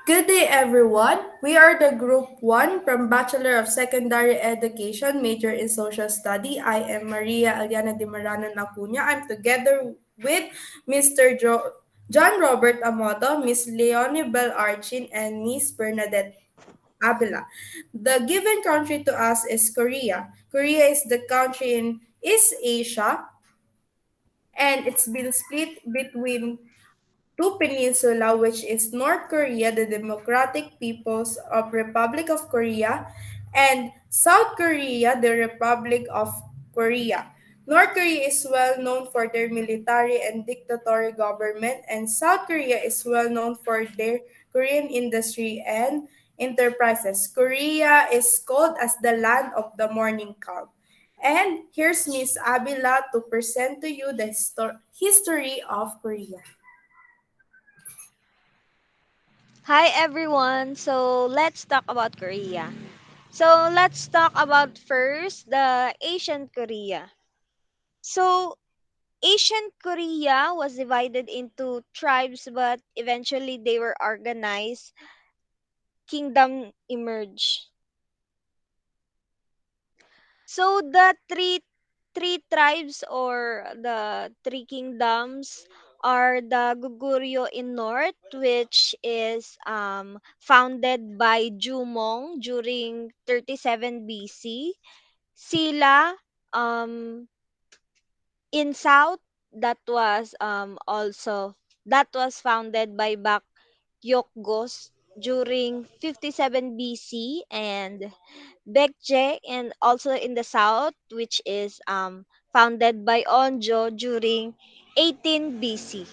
Good day, everyone. We are the Group 1 from Bachelor of Secondary Education, major in Social Study. I am Maria Aliana de Marano Nacuña. I'm together with John Robert Amoto, Miss Leonie Belarchin, and Miss Bernadette Abela. The given country to us is Korea. Korea is the country in East Asia, and it's been split between two peninsula, which is North Korea, the Democratic Peoples of Republic of Korea, and South Korea, the Republic of Korea. North Korea is well known for their military and dictatorial government, and South Korea is well known for their Korean industry and enterprises. Korea is called as the land of the morning calm. And here's Miss Abila to present to you the history of Korea. Hi everyone. So let's talk about Korea. So let's talk about first the ancient Korea. So ancient Korea was divided into tribes, but eventually they were organized. Kingdom emerged. So the three tribes or the three kingdoms are the Goguryeo in north, which is founded by Jumong during 37 BC. Sila um, in south, that was founded by Bakyokgos during 57 BC, and Baekje, and also in the south, which is founded by Onjo during 18 BC.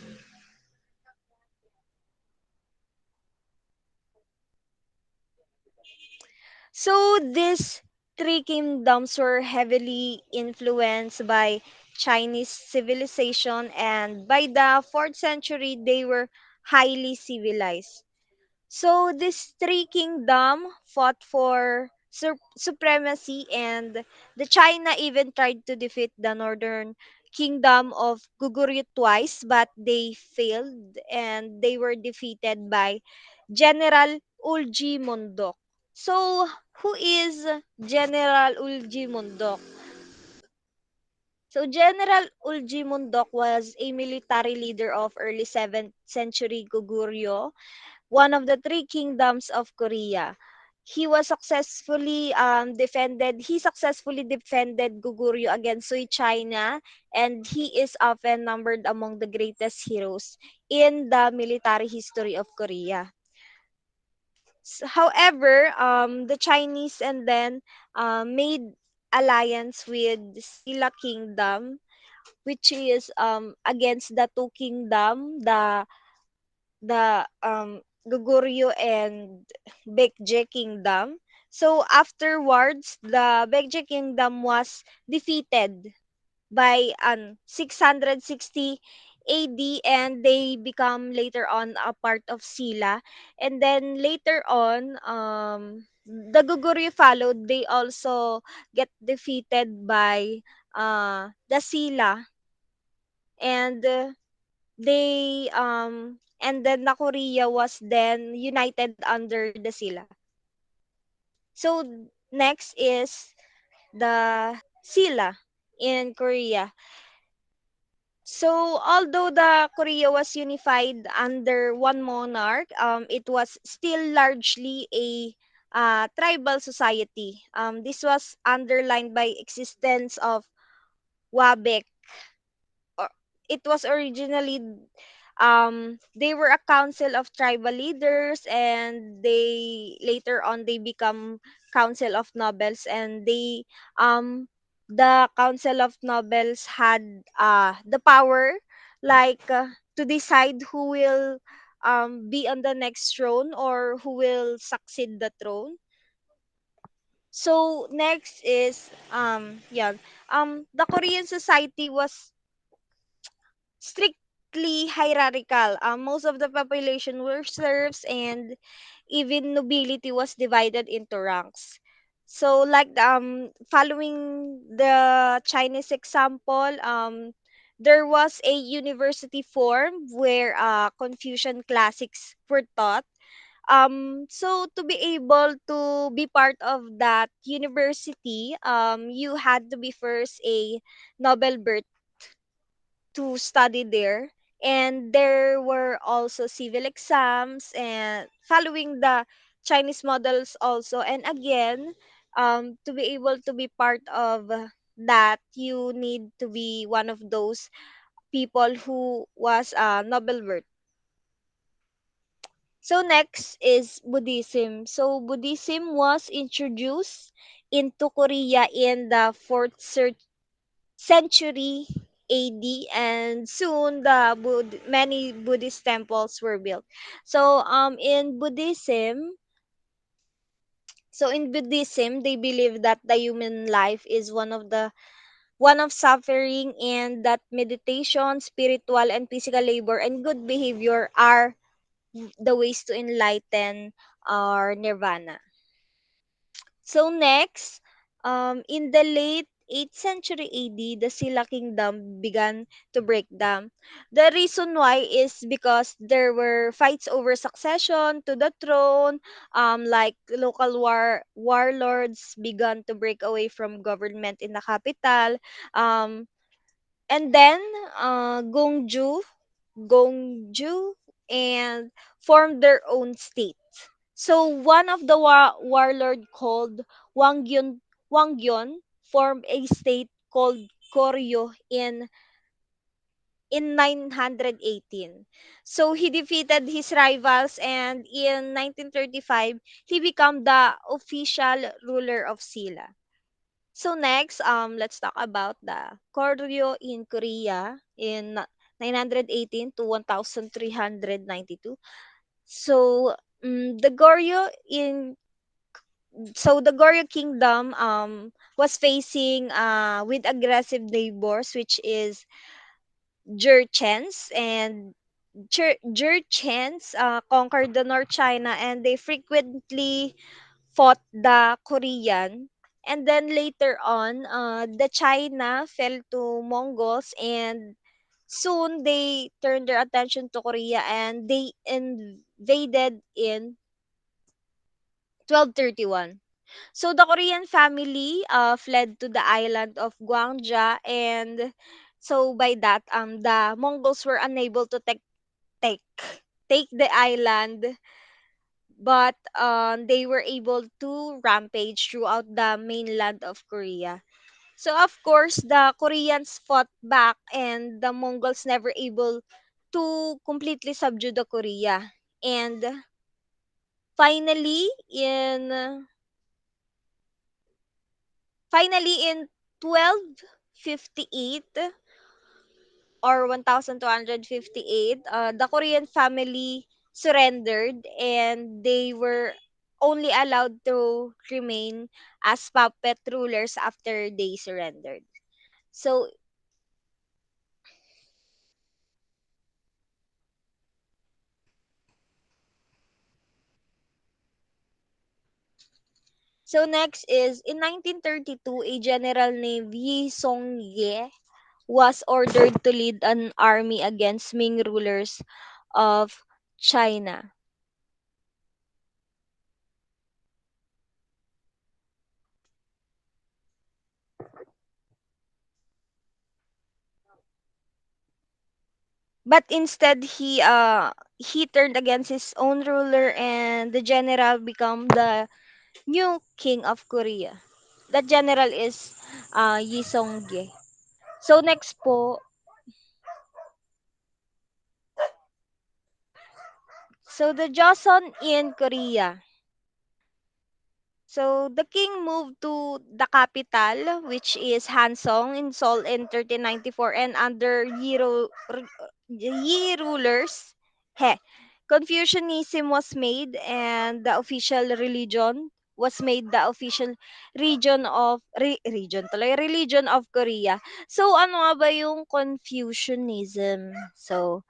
So these three kingdoms were heavily influenced by Chinese civilization, and by the 4th century they were highly civilized. So these three kingdom fought for supremacy, and the China even tried to defeat the northern kingdom of Goguryeo twice, but they failed and they were defeated by General Ulji Mundo. So who is General Ulji Mundo? So General Ulji Mundok was a military leader of early 7th century Goguryeo, one of the three kingdoms of Korea. He successfully defended Goguryeo against Sui China, and he is often numbered among the greatest heroes in the military history of Korea. However, the Chinese and then made alliance with Sila Kingdom, which is against the two kingdom, the Goguryeo and Baekje Kingdom. So afterwards, the Baekje Kingdom was defeated by 660 AD, and they become later on a part of Sila. And then later on, the Goguryeo followed. They also get defeated by the Sila, and and then the Korea was then united under the Sila. So next is the Sila in Korea. So although the Korea was unified under one monarch, it was still largely a tribal society. This was underlined by existence of Wabek. Or it was originally they were a council of tribal leaders, and they later on they become council of nobles, and the council of nobles had the power, like to decide who will be on the next throne or who will succeed the throne. So next is the Korean society was strictly hierarchical. Most of the population were serfs, and even nobility was divided into ranks. So, like following the Chinese example, there was a university form where Confucian classics were taught. So to be able to be part of that university, you had to be first a Nobel birth to study there. And there were also civil exams and following the Chinese models also. And again, to be able to be part of that, you need to be one of those people who was a Nobel birth. So next is Buddhism. So Buddhism was introduced into Korea in the 4th century AD, and soon the many Buddhist temples were built. So in Buddhism they believe that the human life is one of suffering, and that meditation, spiritual and physical labor and good behavior are the ways to enlighten our nirvana. So next, in the late 8th century AD, the Sila kingdom began to break down. The reason why is because there were fights over succession to the throne, like local warlords began to break away from government in the capital, um, and then Gongju and formed their own state. So one of the warlord called Wang Yun formed a state called Koryo in 918. So he defeated his rivals, and in 1935 he became the official ruler of Sila. So next, let's talk about the Koryo in Korea in 918 to 1392. So the Goryeo in the Goryeo kingdom was facing with aggressive neighbors, which is Jurchens, and Jurchens conquered the North China, and they frequently fought the Korean. And then later on, the China fell to Mongols, and soon they turned their attention to Korea and they invaded in 1231. So the Korean family fled to the island of Gwangja, and so by that the Mongols were unable to take take the island, but they were able to rampage throughout the mainland of Korea. So of course the Koreans fought back, and the Mongols never able to completely subdue the Korea. And finally in in 1258 or 1258, the Korean family surrendered, and they were only allowed to remain as puppet rulers after they surrendered. So next is in 1932, a general named Yi Song-ye was ordered to lead an army against Ming rulers of China. But instead he turned against his own ruler, and the general became the new king of Korea. That general is Yi Song-ge. So next po, so the Joseon in Korea. So the king moved to the capital, which is Hansong in Seoul in 1394, and under Yi rulers, he, Confucianism was made, and the official religion was made the official religion of Korea. So ano nga ba yung Confucianism? So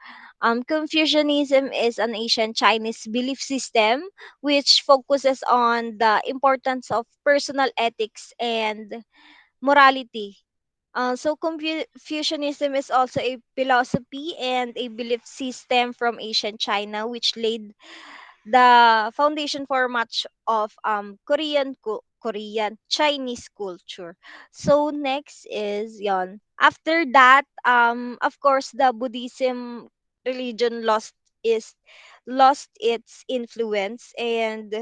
Confucianism is an ancient Chinese belief system which focuses on the importance of personal ethics and morality. So Confucianism is also a philosophy and a belief system from ancient China, which laid the foundation for much of Korean Chinese culture. So next is yon. After that, of course, the Buddhism religion lost its influence, and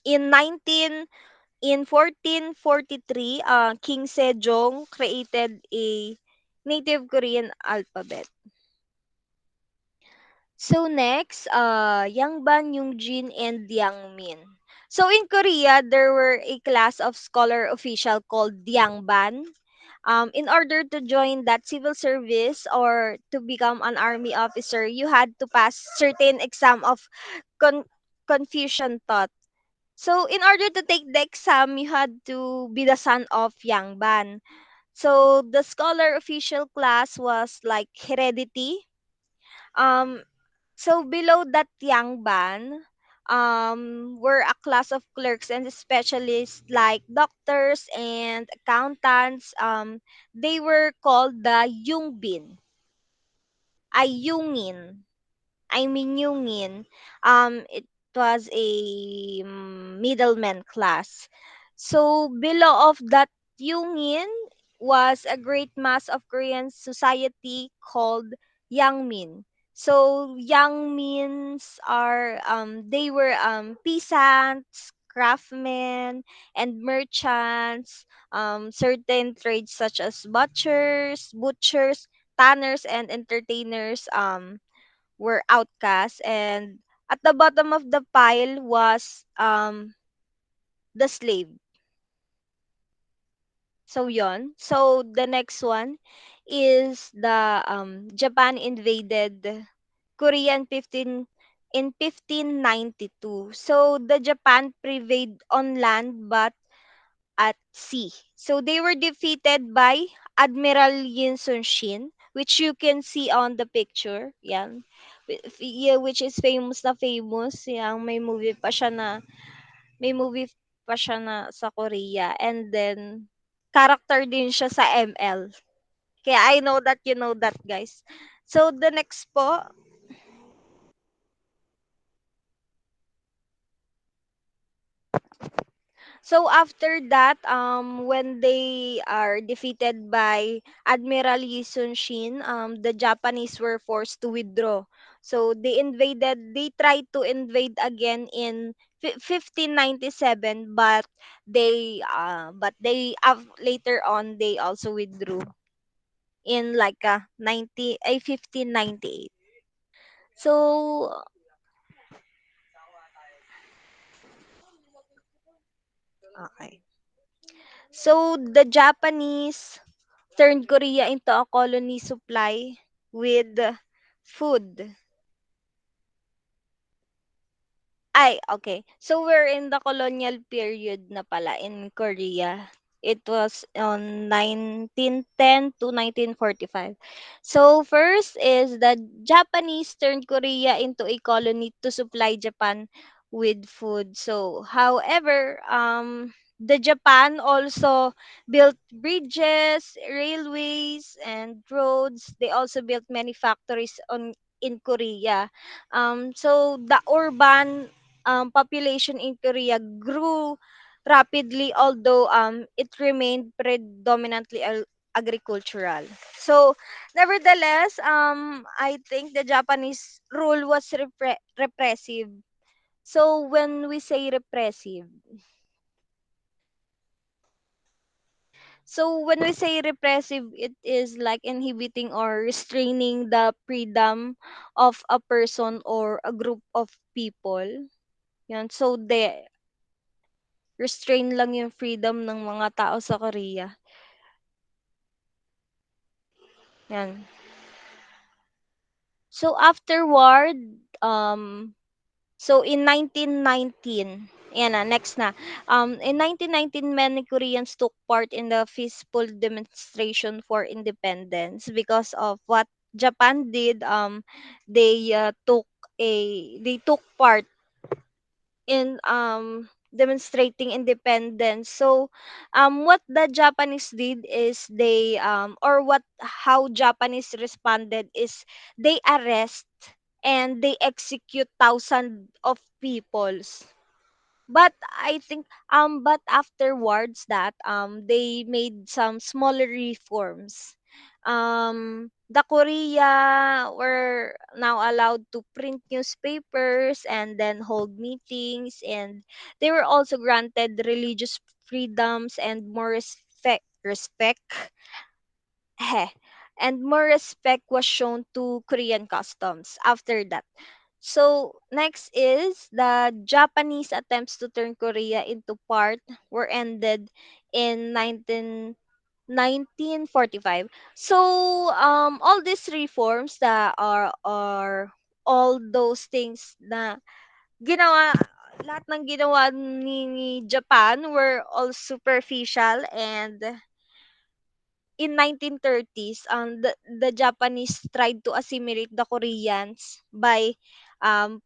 in 1443, King Sejong created a native Korean alphabet. So next, Yangban, Yungjin, and Yangmin. So in Korea, there were a class of scholar official called Yangban. In order to join that civil service or to become an army officer, you had to pass certain exam of con- Confucian thought. So in order to take the exam, you had to be the son of Yangban. So the scholar official class was like heredity. Um, so below that Yangban, were a class of clerks and specialists like doctors and accountants. They were called the Yungbin, ay Yungin. I mean Yungin. It was a middleman class. So below of that Yungin was a great mass of Korean society called Yangmin. So Yangmins are they were peasants, craftsmen, and merchants. Certain trades such as butchers, tanners, and entertainers were outcast, and at the bottom of the pile was the slave. So yon. So the next one is the Japan invaded Korea in 1592. So the Japan prevailed on land but at sea. So they were defeated by Admiral Yin Sun Shin, which you can see on the picture. Yan. Yeah, which is famous na famous. Yang may movie pa siya na sa Korea. And then, character din siya sa ML. Kaya I know that you know that, guys. So, the next po, so after that, when they are defeated by Admiral Yi Sun Shin, the Japanese were forced to withdraw. So they tried to invade again in 1597, but later on they also withdrew in like 1598. So okay. So the Japanese turned Korea into a colony supply with food. Okay. So we're in the colonial period na pala in Korea. It was on 1910 to 1945. So first is the Japanese turned Korea into a colony to supply Japan with food. So however, the Japan also built bridges, railways, and roads. They also built many factories in Korea. So the urban population in Korea grew rapidly, although it remained predominantly agricultural. So, nevertheless, I think the Japanese rule was repressive. So, when we say repressive, it is like inhibiting or restraining the freedom of a person or a group of people. Yan. So, they restrain lang yung freedom ng mga tao sa Korea. Yan. So afterward, so in 1919, yan na, next na. In 1919, many Koreans took part in the peaceful demonstration for independence because of what Japan did. They they took part in demonstrating independence. So what the Japanese did is they or what how Japanese responded is they arrest and they execute thousands of peoples. But I think but afterwards that they made some smaller reforms. The Korea were now allowed to print newspapers and then hold meetings, and they were also granted religious freedoms and more respect heh, and more respect was shown to Korean customs after that. So next is the Japanese attempts to turn Korea into part were ended in 1945. So all these reforms that are all those things na ginawa lahat ng ginawa ni Japan were all superficial, and in 1930s, the Japanese tried to assimilate the Koreans by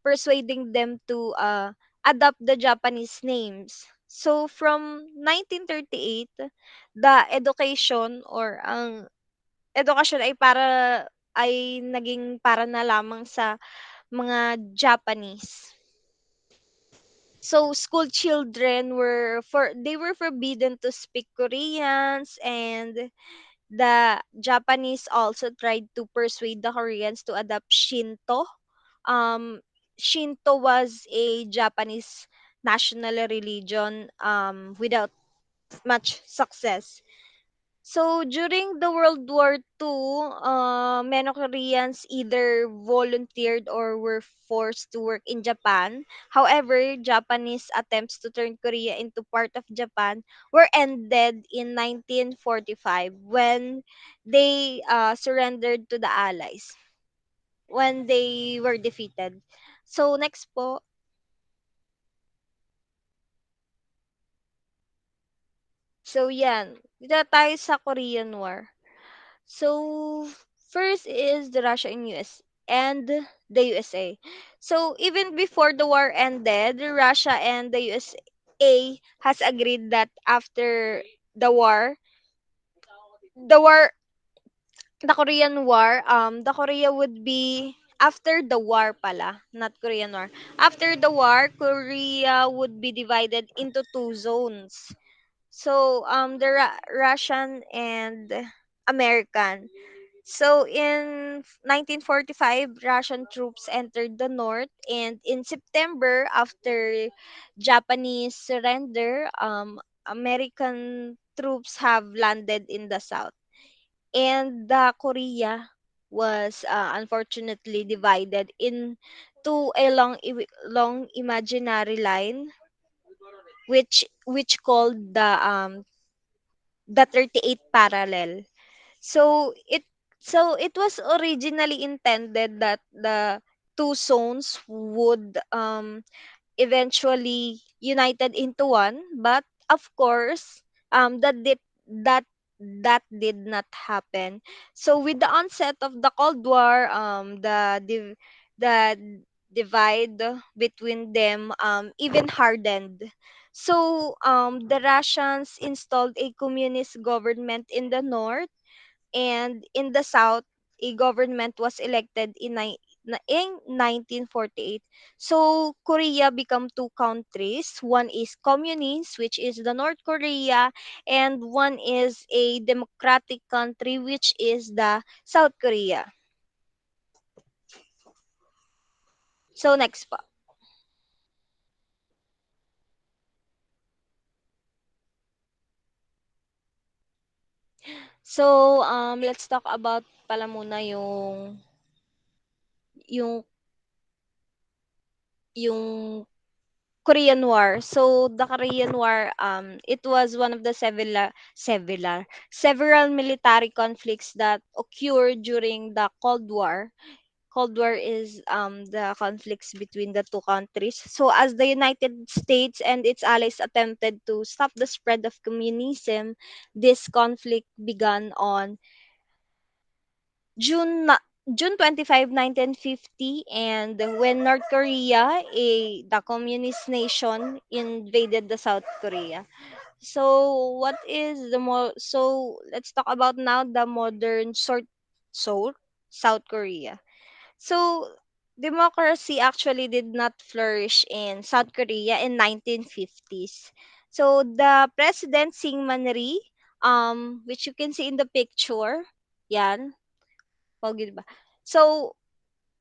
persuading them to adopt the Japanese names. So from 1938, the education or ang edukasyon ay naging para na lamang sa mga Japanese. So school children they were forbidden to speak Koreans, and the Japanese also tried to persuade the Koreans to adopt Shinto. Shinto was a Japanese national religion without much success. So during the World War II, many Koreans either volunteered or were forced to work in Japan. However, Japanese attempts to turn Korea into part of Japan were ended in 1945 when they surrendered to the Allies, when they were defeated. So next po. So yan, dito tayo sa Korean War. So first is the Russia and US and the USA. So even before the war ended, Russia and the USA has agreed that after the war, the war, the Korean War, the Korea would be after the war pala, not Korean War. After the war, Korea would be divided into two zones. So the Russian and American. So in 1945, Russian troops entered the north, and in September, after Japanese surrender, American troops have landed in the south, and the Korea was unfortunately divided into a long imaginary line, which called the 38th parallel. So it was originally intended that the two zones would eventually united into one, but of course that that did not happen. So with the onset of the Cold War, the divide between them even hardened. So the Russians installed a communist government in the north, and in the south a government was elected in 1948. So Korea become two countries. One is communist, which is the North Korea, and one is a democratic country, which is the South Korea. So next pa. So let's talk about pala muna yung yung Korean War. So the Korean War, it was one of the several military conflicts that occurred during the Cold War. Cold War is the conflicts between the two countries. So as the United States and its allies attempted to stop the spread of communism, this conflict began on June na- June 25, 1950, and when North Korea, the communist nation, invaded the South Korea. So let's talk about now the modern South Korea. So democracy actually did not flourish in South Korea in 1950s. So the president Syngman Rhee, which you can see in the picture, yan, pogi ba? So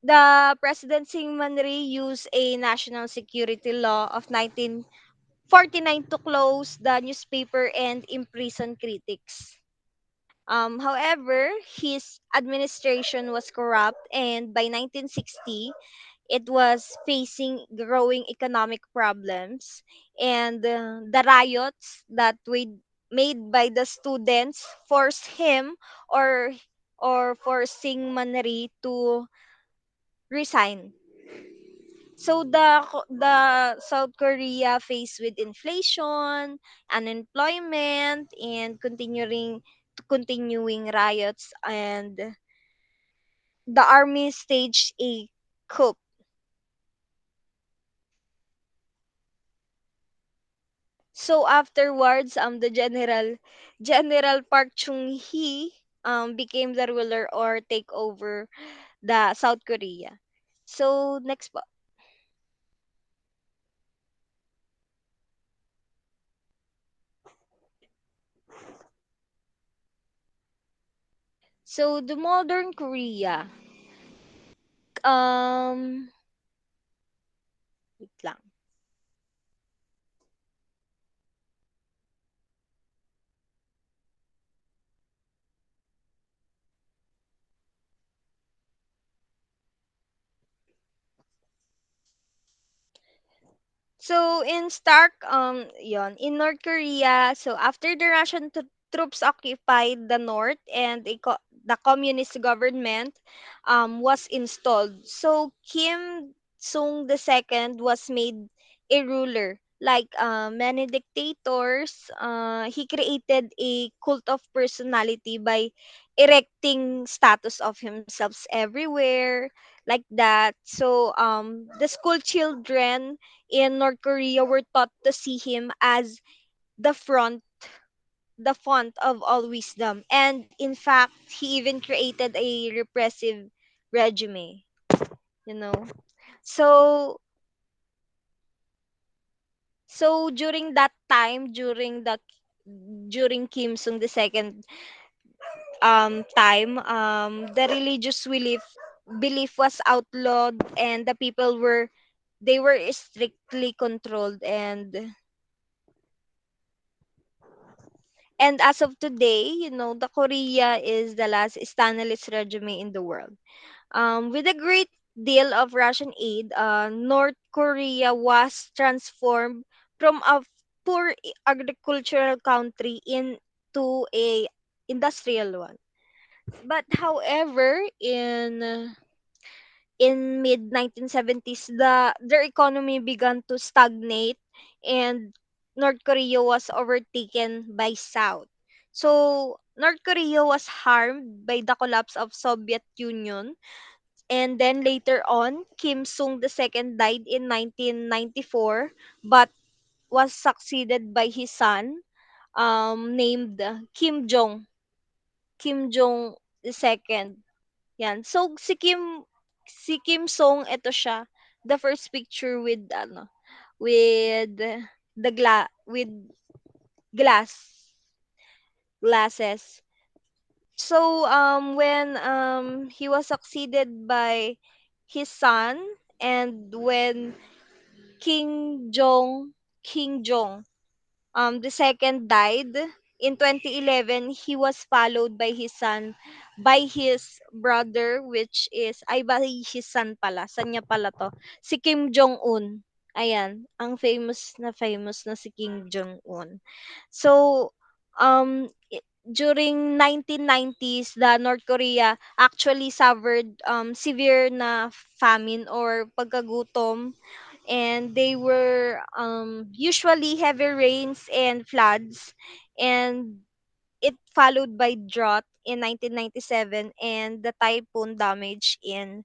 the president Syngman Rhee used a national security law of 1949 to close the newspaper and imprison critics. However, his administration was corrupt, and by 1960, it was facing growing economic problems. And the riots that we made by the students forced him or forcing Manri to resign. So the South Korea faced with inflation, unemployment, and continuing riots, and the army staged a coup. So afterwards, the General Park Chung Hee became the ruler or take over the South Korea. So next po. So the modern Korea, um wait lang. So in stark yon in North Korea, so after the Russian troops occupied the north and the communist government was installed. So Kim Sung II was made a ruler. Like many dictators, he created a cult of personality by erecting statues of himself everywhere, like that. So the school children in North Korea were taught to see him as the front the font of all wisdom. And in fact, he even created a repressive regime, you know. So during that time, during Kim Sung II time, the religious belief was outlawed, and the people were they were strictly controlled. And as of today, the Korea is the last Stalinist regime in the world. With a great deal of Russian aid, North Korea was transformed from a poor agricultural country into a industrial one. But however, in mid 1970s, their economy began to stagnate, and North Korea was overtaken by South. So North Korea was harmed by the collapse of Soviet Union, and then later on Kim Sung II died in 1994, but was succeeded by his son, named Kim Jong II. Yan. So si Kim Song, ito siya, the first picture with with with glass glasses. So when he was succeeded by his son, and when King Jong King Jong the second died in 2011, he was followed by his son, by his brother, which is, ay ba his son pala, son niya pala to, si Kim Jong-un. Ayan, ang famous na si Kim Jong-un. So, during 1990s, the North Korea actually suffered severe na famine or pagkagutom, and they were usually heavy rains and floods, and it followed by drought in 1997 and the typhoon damage in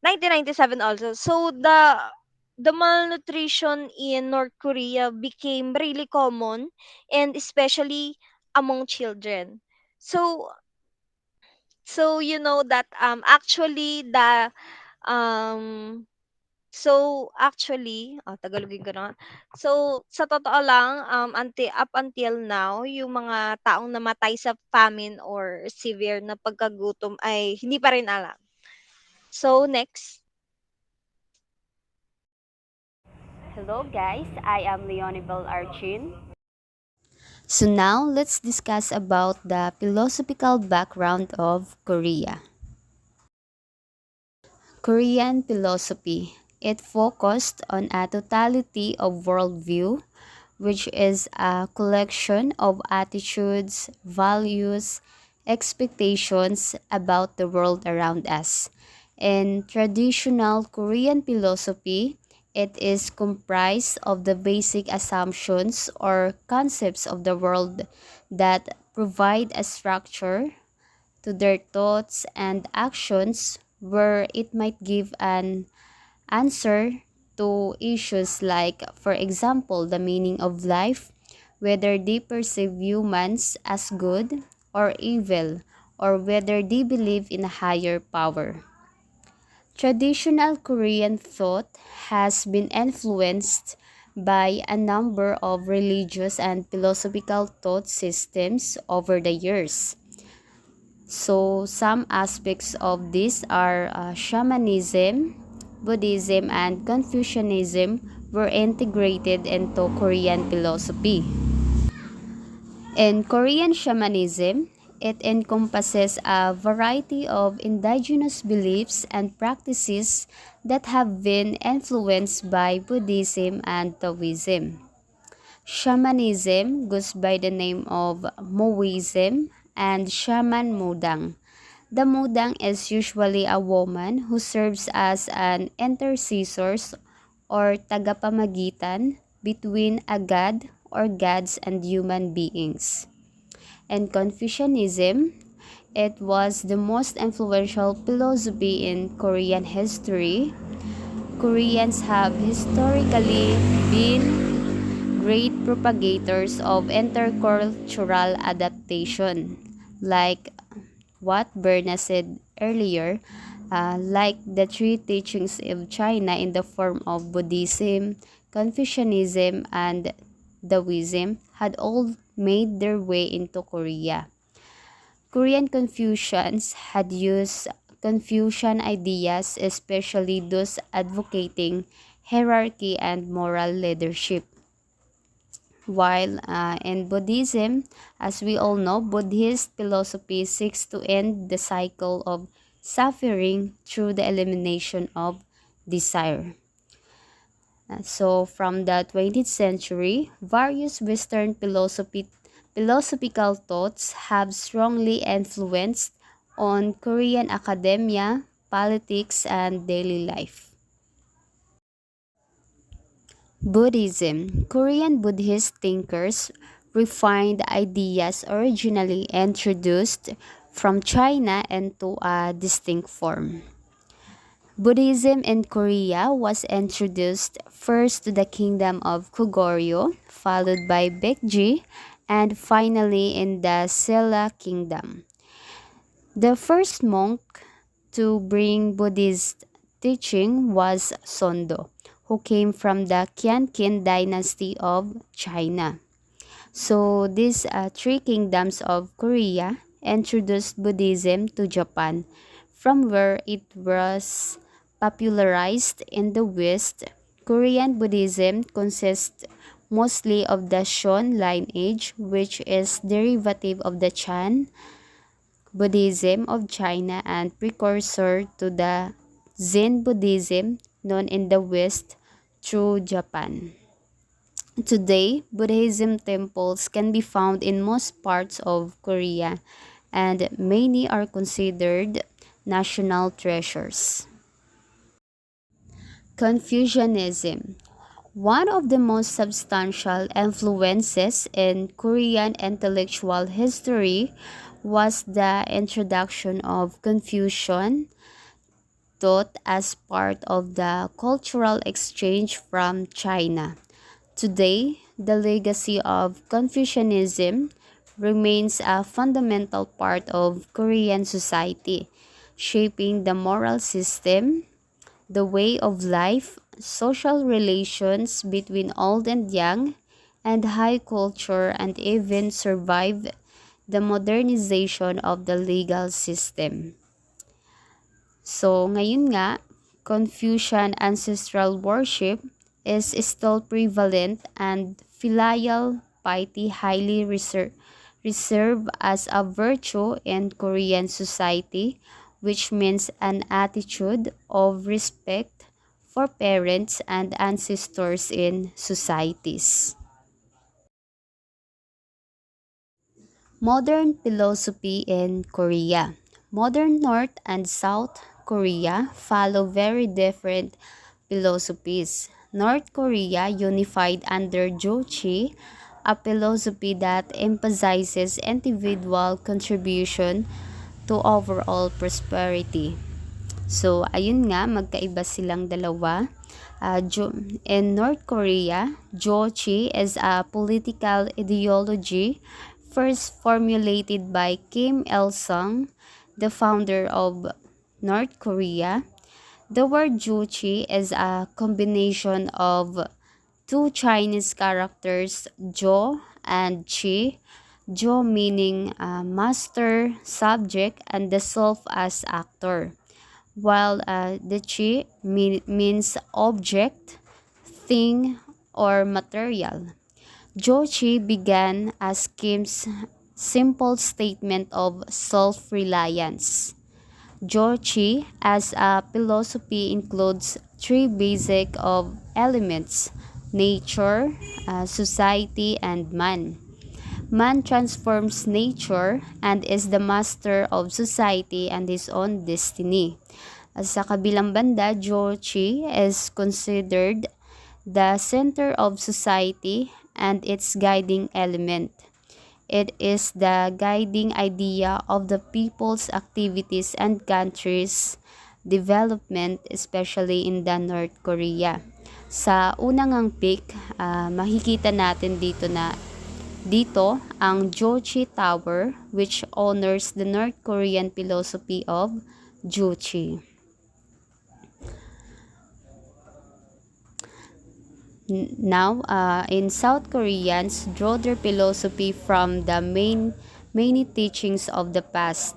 1997 also. So the malnutrition in North Korea became really common, and especially among children. So you know that actually Um, so actually, Tagalogin ko na. So sa totoo lang, up until now, yung mga taong namatay sa famine or severe na pagkagutom ay hindi pa rin alam. So next. Hello guys, I am Leonibel Archin. So now let's discuss about the philosophical background of Korea. Korean philosophy. It focused on a totality of worldview, which is a collection of attitudes, values, expectations about the world around us. In traditional Korean philosophy, it is comprised of the basic assumptions or concepts of the world that provide a structure to their thoughts and actions, where it might give an answer to issues like, for example, the meaning of life, whether they perceive humans as good or evil, or whether they believe in a higher power. Traditional Korean thought has been influenced by a number of religious and philosophical thought systems over the years. So, some aspects of this are Shamanism, Buddhism, and Confucianism were integrated into Korean philosophy. In Korean shamanism, it encompasses a variety of indigenous beliefs and practices that have been influenced by Buddhism and Taoism. Shamanism goes by the name of Moism and Shaman Mudang. The Mudang is usually a woman who serves as an intercessor or tagapamagitan between a god or gods and human beings. And Confucianism, it was the most influential philosophy in Korean history. Koreans have historically been great propagators of intercultural adaptation, like what Berna said earlier, like the three teachings of China in the form of Buddhism, Confucianism, and Taoism had all made their way into Korea. Korean Confucians had used Confucian ideas, especially those advocating hierarchy and moral leadership. While in Buddhism, as we all know, Buddhist philosophy seeks to end the cycle of suffering through the elimination of desire. So from the 20th century, various Western philosophical thoughts have strongly influenced on Korean academia, politics, and daily life. Buddhism. Korean Buddhist thinkers refined ideas originally introduced from China into a distinct form. Buddhism in Korea was introduced first to the kingdom of Goguryeo, followed by Baekje, and finally in the Sila kingdom. The first monk to bring Buddhist teaching was Sondo, who came from the Qianqing dynasty of China. So these three kingdoms of Korea introduced Buddhism to Japan, from where it was popularized in the West. Korean Buddhism consists mostly of the Shon lineage, which is derivative of the Chan Buddhism of China and precursor to the Zen Buddhism known in the West through Japan. Today, Buddhism temples can be found in most parts of Korea, and many are considered national treasures. Confucianism. One of the most substantial influences in Korean intellectual history was the introduction of Confucian thought as part of the cultural exchange from China. Today, the legacy of Confucianism remains a fundamental part of Korean society, shaping the moral system, the way of life, social relations between old and young, and high culture, and even survived the modernization of the legal system. So ngayon nga, Confucian ancestral worship is still prevalent and filial piety highly reserved as a virtue in Korean society, which means an attitude of respect for parents and ancestors in societies. Modern philosophy in Korea. Modern North and South Korea follow very different philosophies. North Korea unified under Jochi, a philosophy that emphasizes individual contribution to overall prosperity. So, ayun nga, magkaiba silang dalawa. In North Korea, Jochi is a political ideology first formulated by Kim Il-sung, the founder of North Korea. The word Jochi is a combination of two Chinese characters, Jo and Chi. Jo meaning master, subject, and the self as actor, while the Chi means object, thing, or material. Jochi began as Kim's simple statement of self-reliance. Jochi as a philosophy includes three basic of elements: nature, society, and man. Man transforms nature and is the master of society and his own destiny. Sa kabilang banda, Jochi is considered the center of society and its guiding element. It is the guiding idea of the people's activities and country's development, especially in the North Korea. Sa unang ang peak, makikita natin dito ang Jochi Tower, which honors the North Korean philosophy of Jochi. Now, in South Koreans draw their philosophy from the many teachings of the past.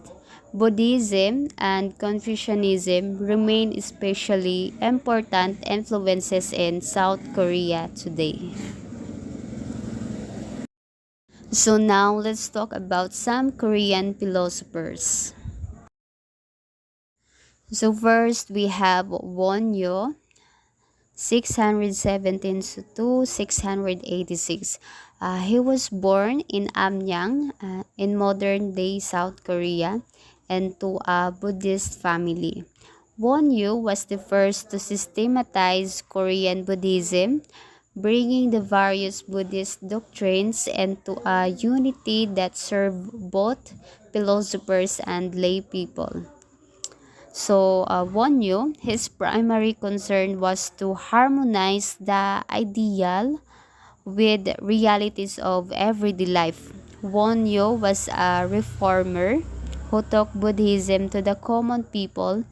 Buddhism and Confucianism remain especially important influences in South Korea today. So now let's talk about some Korean philosophers. So first we have Wonyo, 617 to 686. He was born in Amyang in modern-day South Korea and to a Buddhist family. Wonyu was the first to systematize Korean Buddhism, bringing the various Buddhist doctrines into a unity that served both philosophers and lay people. So, Wonyu, his primary concern was to harmonize the ideal with realities of everyday life. Wonyu was a reformer who took Buddhism to the common people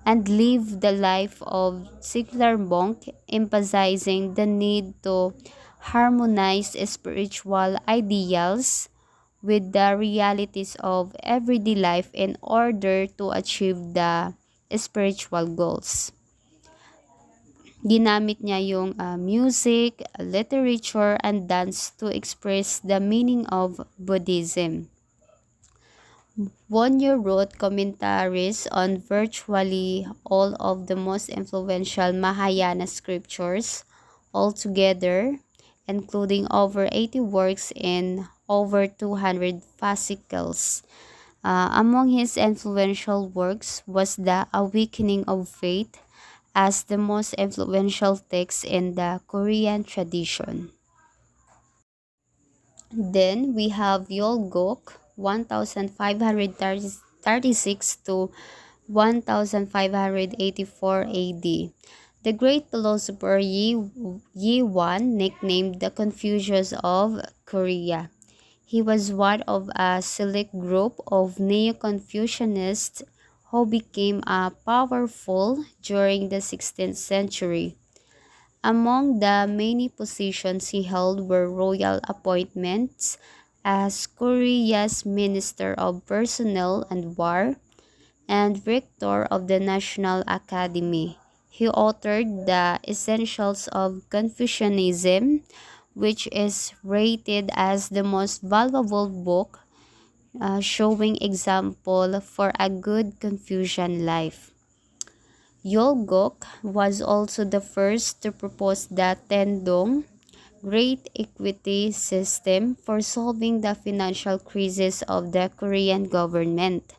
and lived the life of secular monk, emphasizing the need to harmonize spiritual ideals with the realities of everyday life in order to achieve the spiritual goals. Ginamit niya yung music, literature, and dance to express the meaning of Buddhism. Wonyo wrote commentaries on virtually all of the most influential Mahayana scriptures altogether, including over 80 works in over 200 fascicles. Among his influential works was The Awakening of Faith as the most influential text in the Korean tradition. Then we have Yolgok, 1536 to 1584 AD. The great philosopher Yi Wan, nicknamed the Confucius of Korea. He was one of a select group of Neo-Confucianists who became powerful during the 16th century. Among the many positions he held were royal appointments as Korea's Minister of Personnel and War and Rector of the National Academy. He authored the Essentials of Confucianism, which is rated as the most valuable book showing example for a good Confucian life. Yolgok was also the first to propose the Tendong Great Equity System for solving the financial crisis of the Korean government.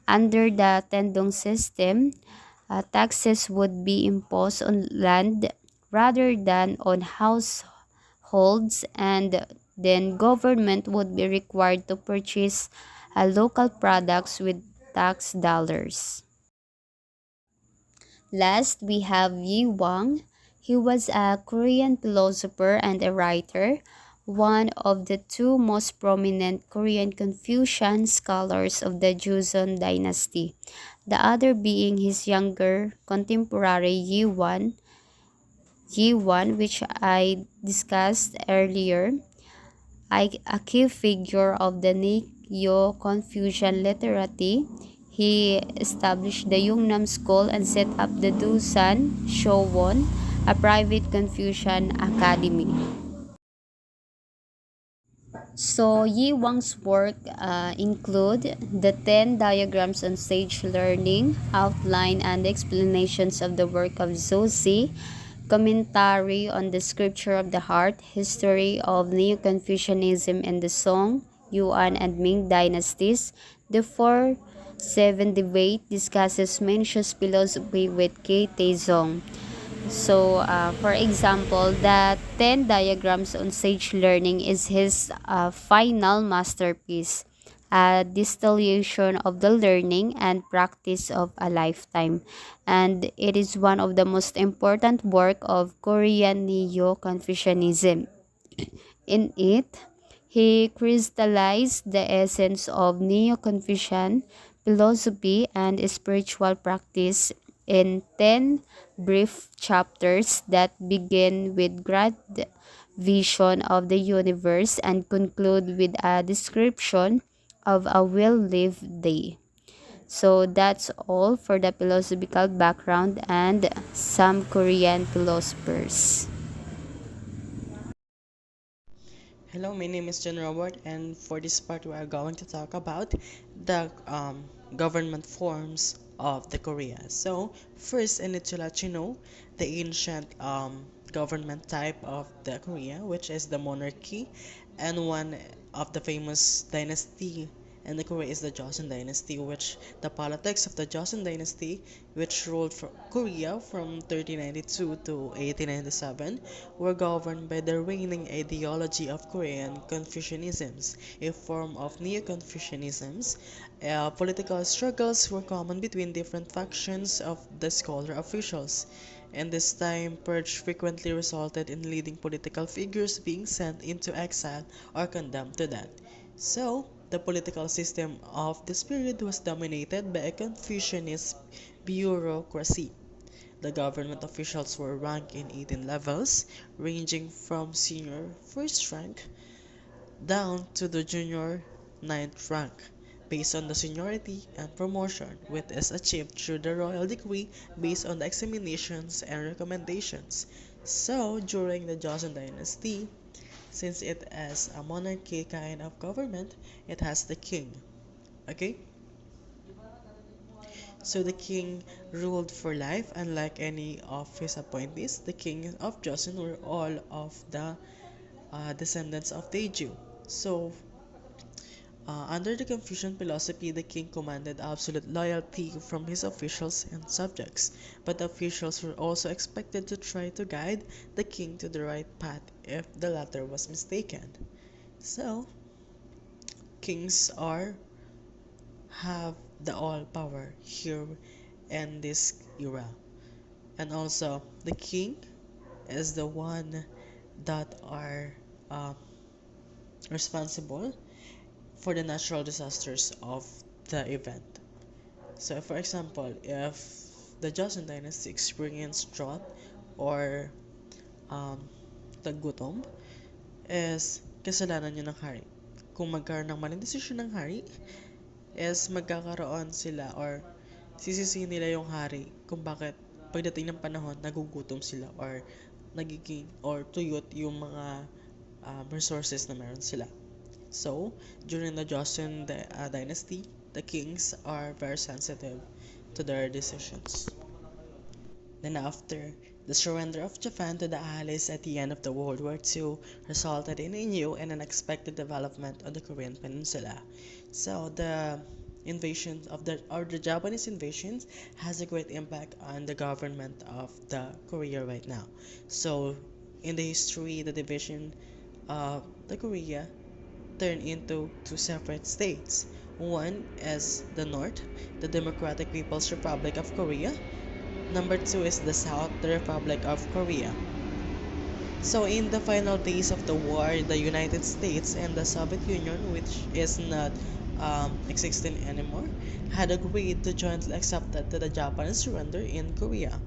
Under the Tendong system, taxes would be imposed on land rather than on households, and then government would be required to purchase local products with tax dollars. Last, we have Wang. He was a Korean philosopher and a writer, one of the two most prominent Korean Confucian scholars of the Joseon dynasty, the other being his younger contemporary Yi Wan, which I discussed earlier. A key figure of the Neo-Confucian literati, he established the Yungnam School and set up the Dusan Showon, a private Confucian academy. So Yi Wang's work include the 10 diagrams on sage learning, outline and explanations of the work of Zozi, commentary on the scripture of the heart, history of Neo-Confucianism and the Song, Yuan and Ming dynasties. The 4-7 debate discusses Mencius philosophy with K. Taezong. So, for example, the 10 diagrams on sage learning is his final masterpiece, a distillation of the learning and practice of a lifetime. And it is one of the most important work of Korean Neo-Confucianism. In it, he crystallized the essence of Neo-Confucian philosophy and spiritual practice in 10 brief chapters that begin with grand vision of the universe and conclude with a description of a well-lived day. So that's all for the philosophical background and some Korean philosophers. Hello, my name is John Robert, and for this part, we are going to talk about the government forms of the Korea. So, first, I need to let you know the ancient government type of the Korea, which is the monarchy, and one of the famous dynasty in the Korea is the Joseon dynasty, which the politics of the Joseon dynasty, which ruled Korea from 1392 to 1897, were governed by the reigning ideology of Korean Confucianisms, a form of Neo-Confucianisms. Political struggles were common between different factions of the scholar officials. And this time, purge frequently resulted in leading political figures being sent into exile or condemned to death. So, the political system of this period was dominated by a Confucianist bureaucracy. The government officials were ranked in 18 levels, ranging from senior first rank down to the junior ninth rank, based on the seniority and promotion, which is achieved through the royal decree based on the examinations and recommendations. So, during the Joseon dynasty, since it is a monarchy kind of government, it has the king. Okay? So the king ruled for life, unlike any of his appointees. The king of Joseon were all of the descendants of Taeju. So, under the Confucian philosophy, the king commanded absolute loyalty from his officials and subjects, but the officials were also expected to try to guide the king to the right path if the latter was mistaken. So, kings are have the all power here in this era. And also, the king is the one that are um, responsible for the natural disasters of the event. So, for example, if the Joseon dynasty experienced drought or um, taggutom, is kasalanan yun ng hari. Kung magkaroon ng maling desisyon ng hari, is magkakaroon sila or sisisihin nila yung hari kung bakit pagdating ng panahon nagugutom sila or nagiging or tuyot yung mga resources na meron sila. So, during the Joseon dynasty, the kings are very sensitive to their decisions. Then after, the surrender of Japan to the Allies at the end of the World War II resulted in a new and unexpected development on the Korean Peninsula. So the Japanese invasion has a great impact on the government of the Korea right now. So in the history, the division of the Korea turned into two separate states. One is the North, the Democratic People's Republic of Korea. Number two is the South, the Republic of Korea. So in the final days of the war, the United States and the Soviet Union, which is not existing anymore, had agreed to jointly accept the Japanese surrender in Korea,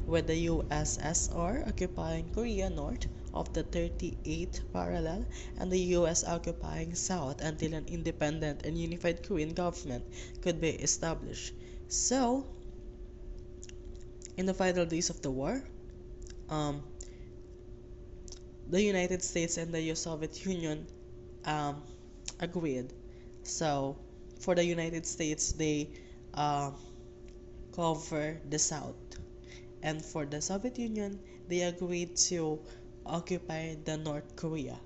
with the USSR occupying Korea north of the 38th parallel and the US occupying south until an independent and unified Korean government could be established. So, in the final days of the war, um, the United States and the Soviet Union um, agreed. So, for the United States, they uh, cover the South, and for the Soviet Union, they agreed to occupy the North Korea.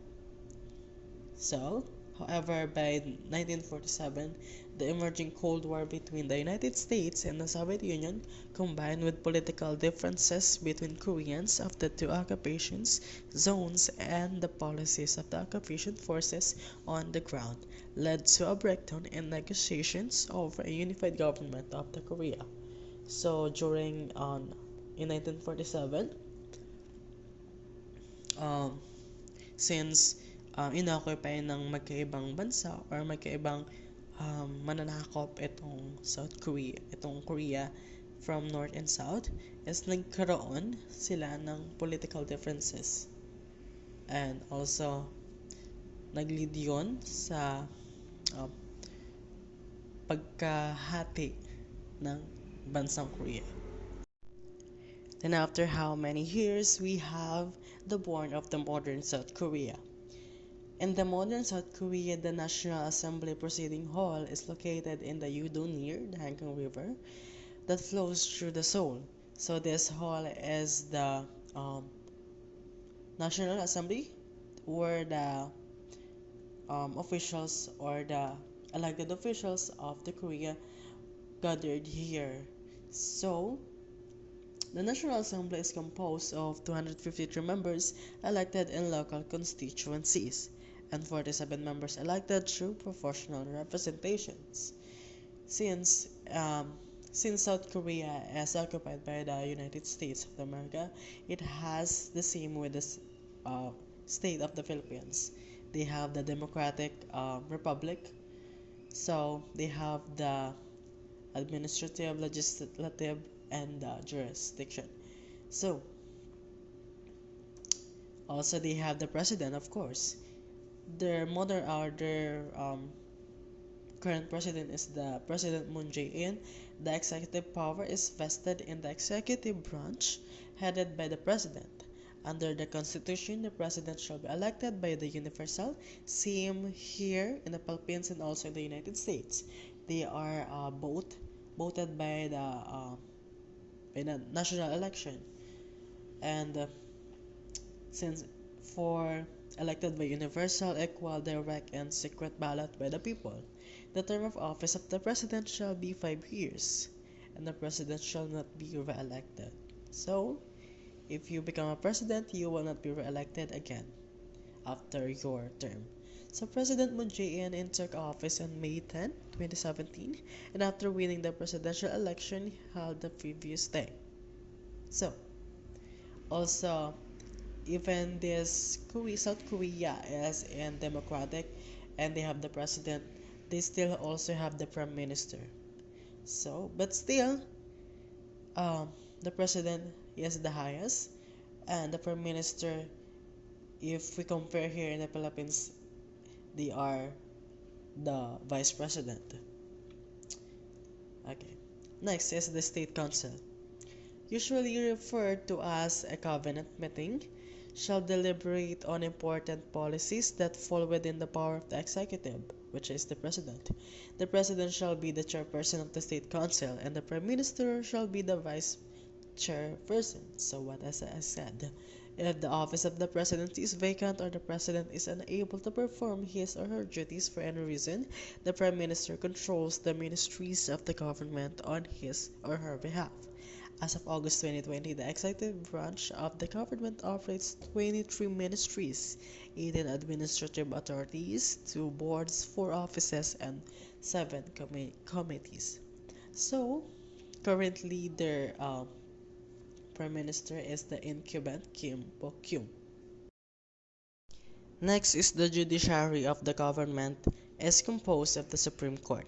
So, however, by 1947, the emerging Cold War between the United States and the Soviet Union, combined with political differences between Koreans of the two occupations zones and the policies of the occupation forces on the ground, led to a breakdown in negotiations over a unified government of the Korea. So, in 1947, um, since inoccupy ng magkaibang bansa or magkaibang mananakop itong Korea from North and South, is nagkaroon sila ng political differences. And also, nag-lead yun sa uh, pagkahati ng bansang Korea. Then after how many years, we have the born of the modern South Korea. In the modern South Korea, the National Assembly Proceeding Hall is located in the Yudo near the Hanggang River that flows through the Seoul. So this hall is the National Assembly, where the officials or the elected officials of the Korea gathered here. So the National Assembly is composed of 253 members elected in local constituencies and 47 members elected through proportional representations. Since South Korea is occupied by the United States of America, it has the same with the state of the Philippines. They have the Democratic Republic, so they have the administrative, legislative, and jurisdiction. So, also they have the president, of course. Their current president is the President Moon Jae-in. The executive power is vested in the executive branch, headed by the president. Under the Constitution, the president shall be elected by the universal, same here in the Philippines and also in the United States. They are both voted by the national election, and since for elected by universal, equal, direct, and secret ballot by the people. The term of office of the president shall be 5 years, and the president shall not be re-elected. So, if you become a president, you will not be re-elected again after your term. So President Moon Jae-in took office on May 10, 2017, and after winning the presidential election, he held the previous day. So, also, even this South Korea is in democratic and they have the president, they still also have the prime minister. So, but still, um, the president is the highest, and the prime minister, if we compare here in the Philippines, they are the vice president. Okay. Next is the state council, usually referred to as a cabinet meeting, shall deliberate on important policies that fall within the power of the executive, which is the president. The president shall be the chairperson of the state council, and the prime minister shall be the vice chairperson. So, what as I said, if the office of the president is vacant or the president is unable to perform his or her duties for any reason, the prime minister controls the ministries of the government on his or her behalf. As of August 2020, the executive branch of the government operates 23 ministries, 18 administrative authorities, 2 boards, 4 offices, and 7 committees. So, currently, their prime minister is the incumbent Kim Bok-kyung. Next is the judiciary of the government is composed of the Supreme Court,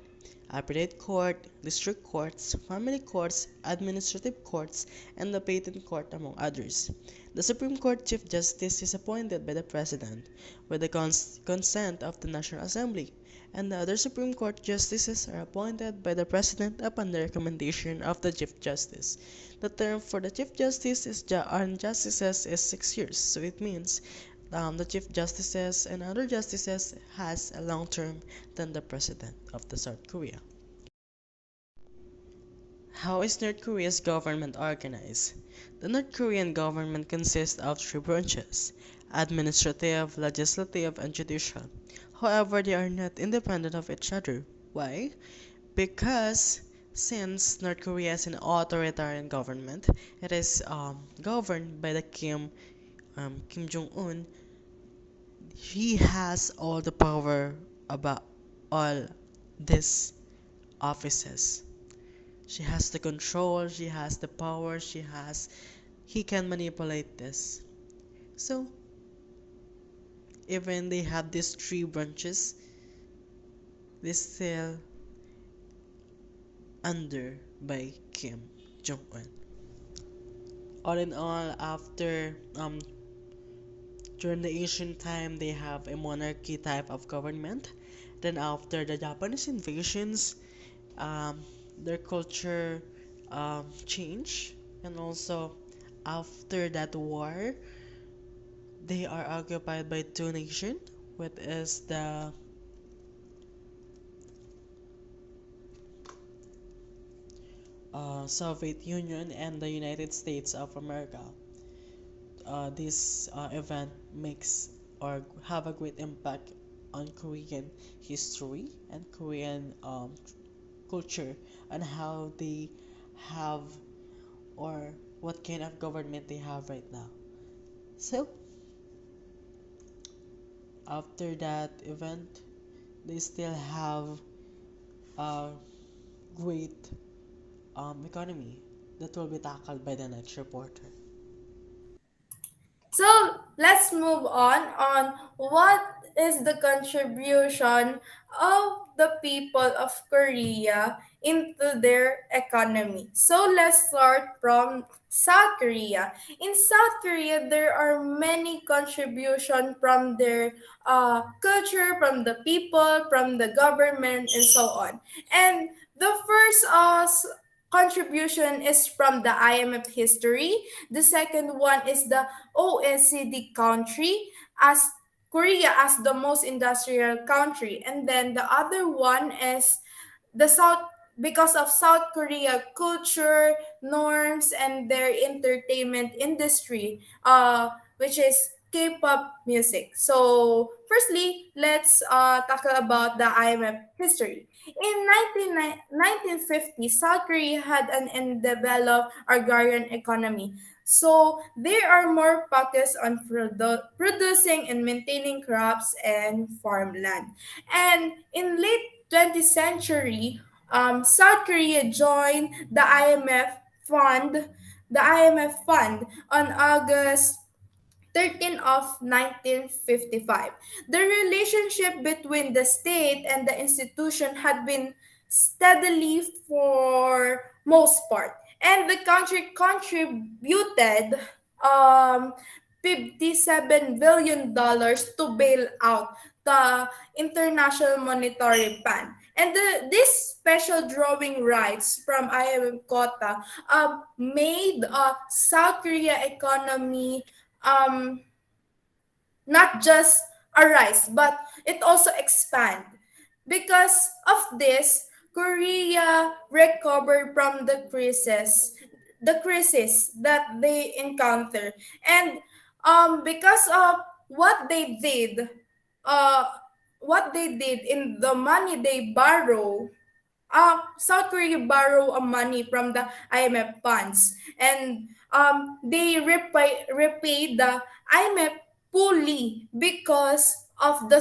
Appellate Court, District Courts, Family Courts, Administrative Courts, and the Patent Court among others. The Supreme Court Chief Justice is appointed by the President with the consent of the National Assembly, and the other Supreme Court Justices are appointed by the President upon the recommendation of the Chief Justice. The term for the Chief Justice and Justices is 6 years, so it means the Chief Justices and other justices has a long term than the President of the South Korea. How is North Korea's government organized? The North Korean government consists of 3 branches: administrative, legislative, and judicial. However, they are not independent of each other. Why? Because since North Korea is an authoritarian government, it is governed by the Kim Jong-Un. He has all the power about all these offices. She has the control, she has the power, he can manipulate this. So, even they have these 3 branches, they still under by Kim Jong-un. All in all, after during the ancient time, they have a monarchy type of government. Then after the Japanese invasions, um, their culture changed, and also after that war, they are occupied by 2 nations, which is the Soviet Union and the United States of America. This event makes or have a great impact on Korean history and Korean culture, and how they have or what kind of government they have right now. So after that event, they still have a great economy that will be tackled by the next reporter. So let's move on what is the contribution of the people of Korea into their economy. So let's start from South Korea. In South Korea, there are many contributions from their culture, from the people, from the government, and so on. And the first contribution is from the IMF history. The second one is the OECD country as Korea as the most industrial country. And then the other one is the South because of South Korea culture, norms, and their entertainment industry, which is K-pop music. So, firstly, let's talk about the IMF history. In 1950, South Korea had an undeveloped agrarian economy. So, they are more focused on producing and maintaining crops and farmland. And in late 20th century, South Korea joined the IMF fund on August 13 of 1955. The relationship between the state and the institution had been steadily for most part. And the country contributed um, $57 billion to bail out the International Monetary Fund. And this special drawing rights from IMF quota made South Korea economy um, not just arise, but it also expand. Because of this, Korea recovered from the crisis that they encountered. And because of what they did, uh, what they did in the money they borrow, South Korea borrow money from the IMF funds, and they repay the IMF fully because of the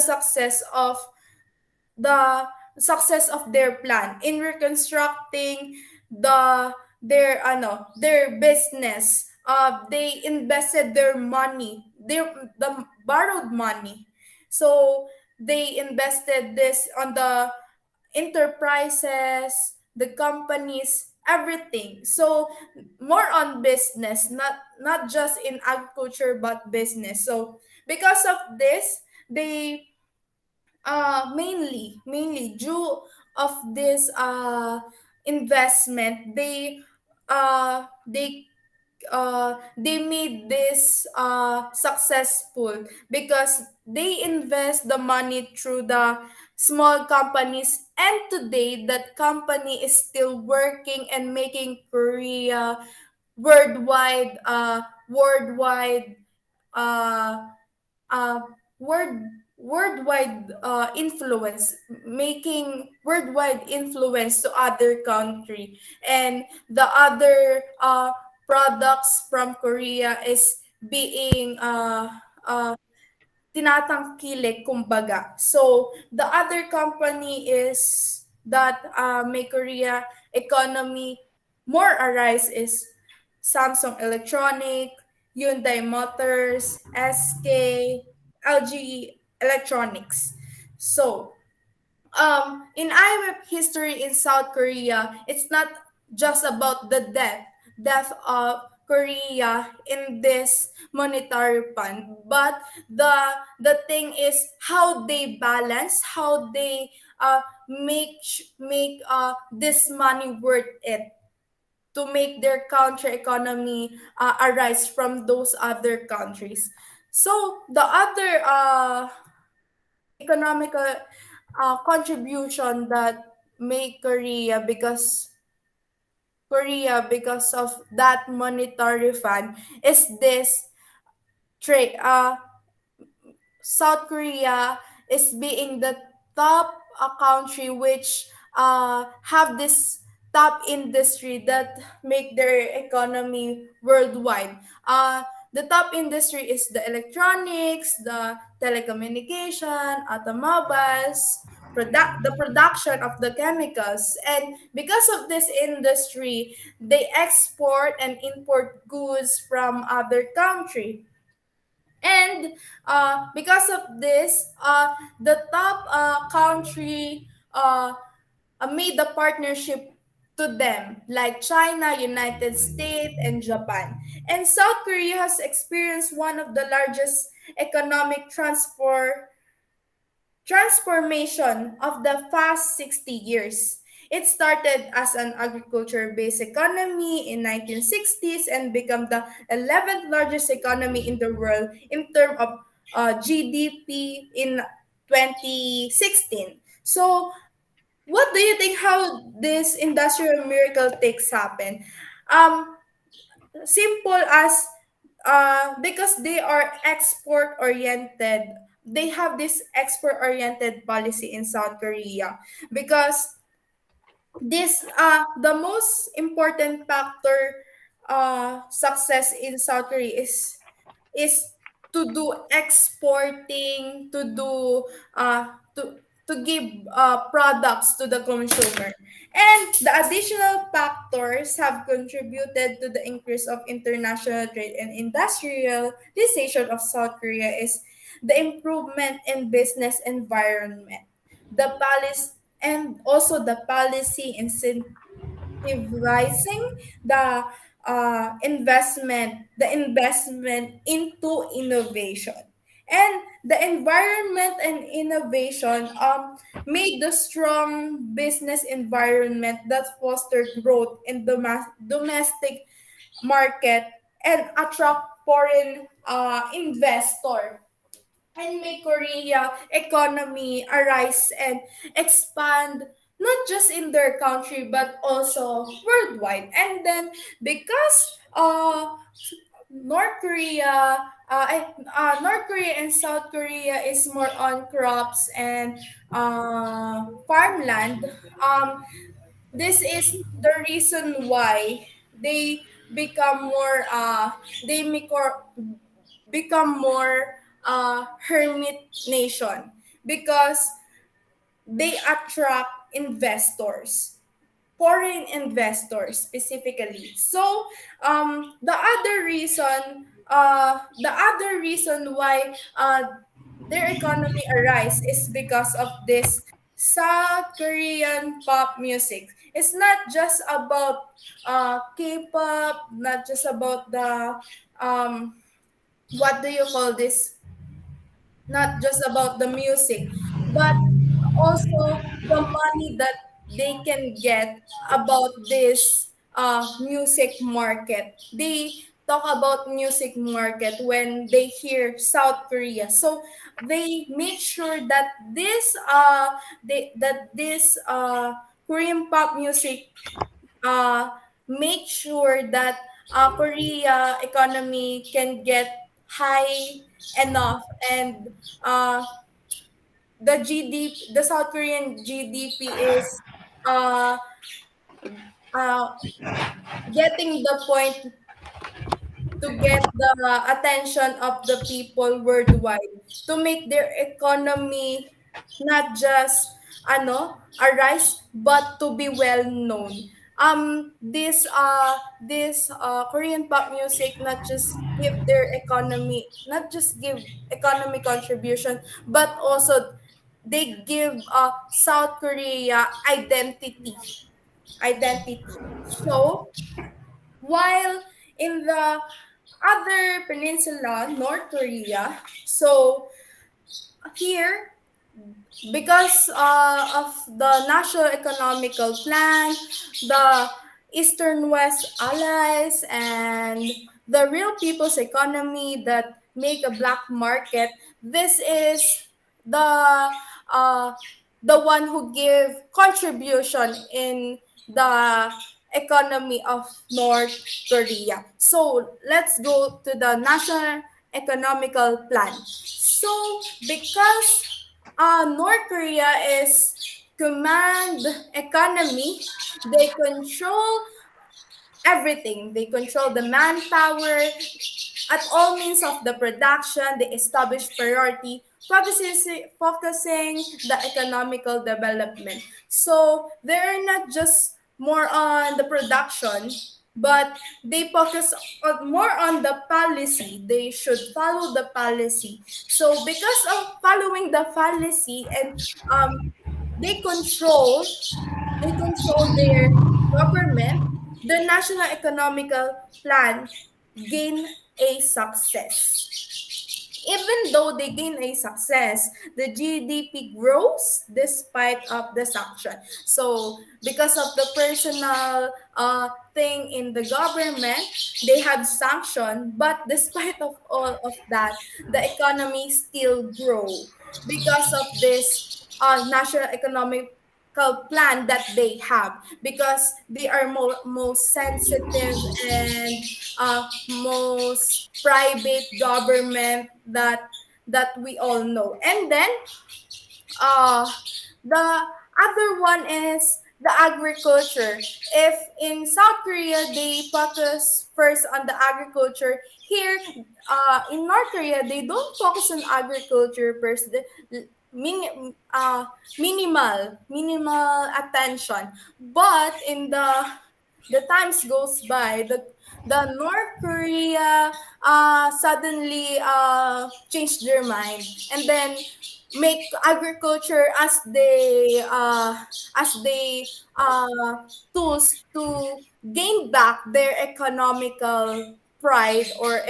the success of their plan in reconstructing their business. They invested their money, the borrowed money, so they invested this on the enterprises, the companies, everything. So more on business, not just in agriculture but business. So because of this, they mainly due of this investment, they made this successful because they invest the money through the small companies, and today that company is still working and making Korea worldwide uh, uh, world worldwide influence, making worldwide influence to other country, and the other products from Korea is being tinatangkilik kumbaga. So the other company is that make Korea economy more arise is Samsung Electronic, Hyundai Motors, SK, LG Electronics. So in IMF history in South Korea, it's not just about the death of Korea in this monetary fund, but the thing is how they balance, how they make this money worth it to make their country economy arise from those other countries. So the other economical contribution that made Korea because of that monetary fund is this trade. South Korea is being the top country which have this top industry that make their economy worldwide. The top industry is the electronics, the telecommunication, automobiles, the production of the chemicals. And because of this industry, they export and import goods from other country. And because of this, the top country made the partnership to them, like China, United States, and Japan. And South Korea has experienced one of the largest economic transformation of the past 60 years. It started as an agriculture-based economy in 1960s and became the 11th largest economy in the world in terms of GDP in 2016. So, what do you think how this industrial miracle takes happen? Um, Simple as because they are export oriented, they have this export oriented policy in South Korea, because this the most important factor success in South Korea is to do exporting, to do to give products to the consumer. And the additional factors have contributed to the increase of international trade and industrialization of South Korea is the improvement in business environment, the policy and also the policy incentivizing the investment into innovation. And the environment and innovation made the strong business environment that fostered growth in the domestic market and attract foreign investor and make Korea economy arise and expand not just in their country but also worldwide. And then because North Korea North Korea and South Korea is more on crops and farmland, this is the reason why they become more they make or become more hermit nation because they attract investors, foreign investors specifically. So the other reason why their economy arise is because of this South Korean pop music. It's not just about K-pop, not just about the what do you call this, not just about the music, but also the money that they can get about this music market. They talk about music market when they hear South Korea. So they make sure that this Korean pop music uh, make sure that Korea economy can get high enough, and the South Korean GDP is uh, uh, getting the point to get the attention of the people worldwide to make their economy not just arise but to be well known. This Korean pop music not just give economy contribution, but also they give South Korea identity. So while in the other peninsula, North Korea, so here, because of the National Economical Plan, the Eastern West allies, and the real people's economy that make a black market, this is the uh, the one who give contribution in the economy of North Korea. So let's go to the National Economical Plan. So because North Korea is command economy. They control everything. They control the manpower at all means of the production. They establish priority, focusing the economical development. So they're not just more on the production, but they focus more on the policy. They should follow the policy. So because of following the policy and um, they control they control their government, the national economical plan gain a success. Even though they gain a success, the GDP grows despite of the sanction. So because of the personal thing in the government, they have sanction, but despite of all of that, the economy still grow because of this national economic plan that they have, because they are most sensitive and most private government that we all know. And then uh, the other one is the agriculture. If in South Korea they focus first on the agriculture, here in North Korea they don't focus on agriculture first. Minimal attention. But in the times goes by, the North Korea suddenly changed their mind and then make agriculture as they tools to gain back their economical pride or uh,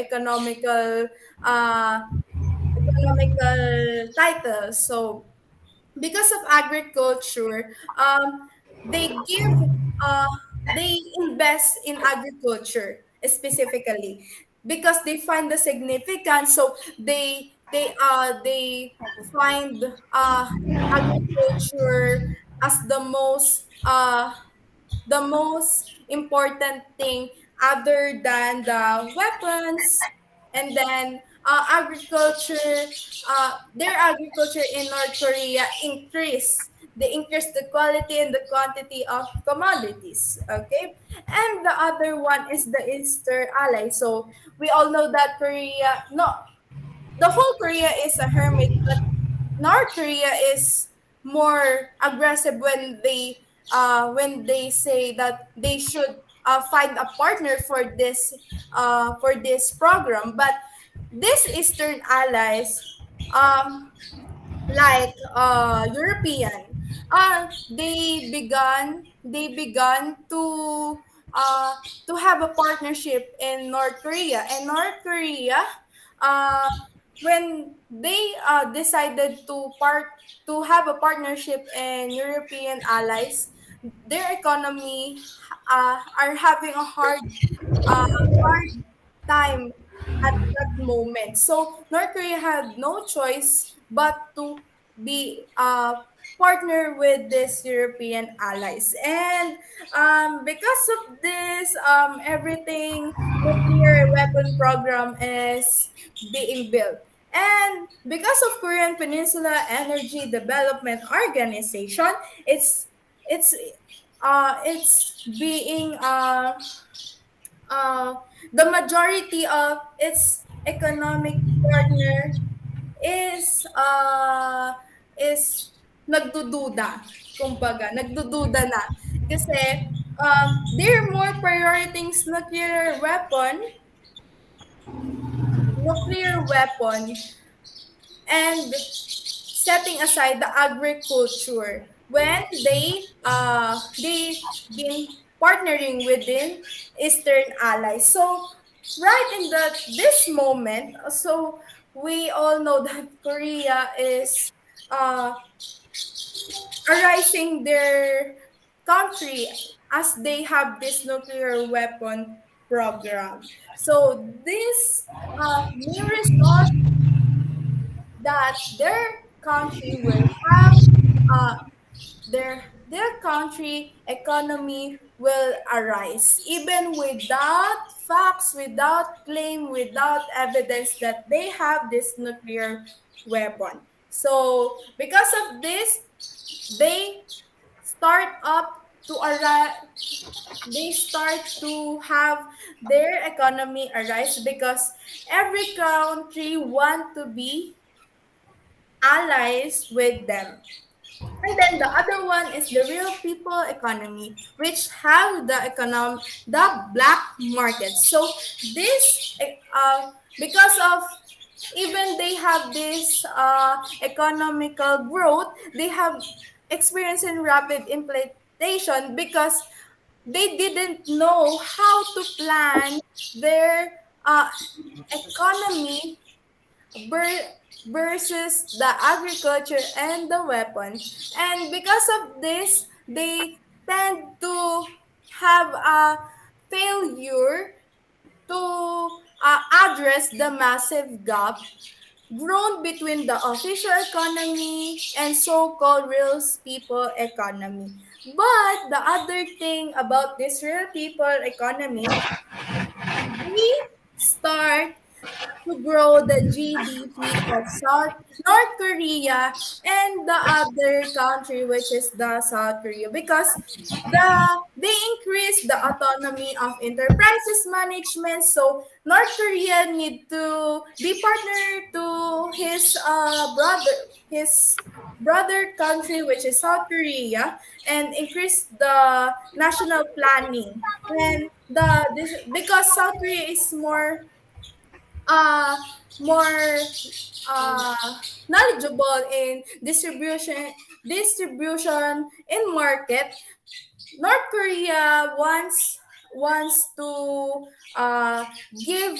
economical titles. So because of agriculture, they give uh, they invest in agriculture specifically because they find the significance. So they find agriculture as the most important thing other than the weapons and then their agriculture in North Korea they increase the quality and the quantity of commodities, okay. And the other one is the Eastern ally. So we all know that Korea no the whole Korea is a hermit, but North Korea is more aggressive when they say that they should find a partner for this program. But these Eastern allies, um, like European, they began uh, to have a partnership in North Korea, and North Korea, uh, when they decided to have a partnership in European allies, their economy are having a hard time at that moment. So North Korea had no choice but to be partner with these European allies. And because of this, everything nuclear weapon program is being built. And because of Korean Peninsula Energy Development Organization, it's it's it's being uh, the majority of its economic partner is nagdududa. Kumbaga, nagdududa na. Kasi they're more prioritizing nuclear weapon and setting aside the agriculture when they been partnering within Eastern allies. So right in this moment, so we all know that Korea is uh, arising their country as they have this nuclear weapon program. So this may result that their country will have uh, their country economy will arise even without facts, without claim, without evidence that they have this nuclear weapon. So because of this, they start up to arise they start to have their economy arise because every country want to be allies with them. And then the other one is the real people economy, which have the black market. So this, because of even they have this economical growth, they have experiencing rapid inflation because they didn't know how to plan their economy ver- versus the agriculture and the weapon. And because of this, they tend to have a failure to address the massive gap grown between the official economy and so-called real people economy. But the other thing about this real people economy, we start to grow the GDP of North Korea and the other country, which is the South Korea, because they increase the autonomy of enterprises management. So North Korea need to be partner to his brother country, which is South Korea, and increase the national planning. And because South Korea is uh more uh knowledgeable in distribution in market. North Korea wants to uh, give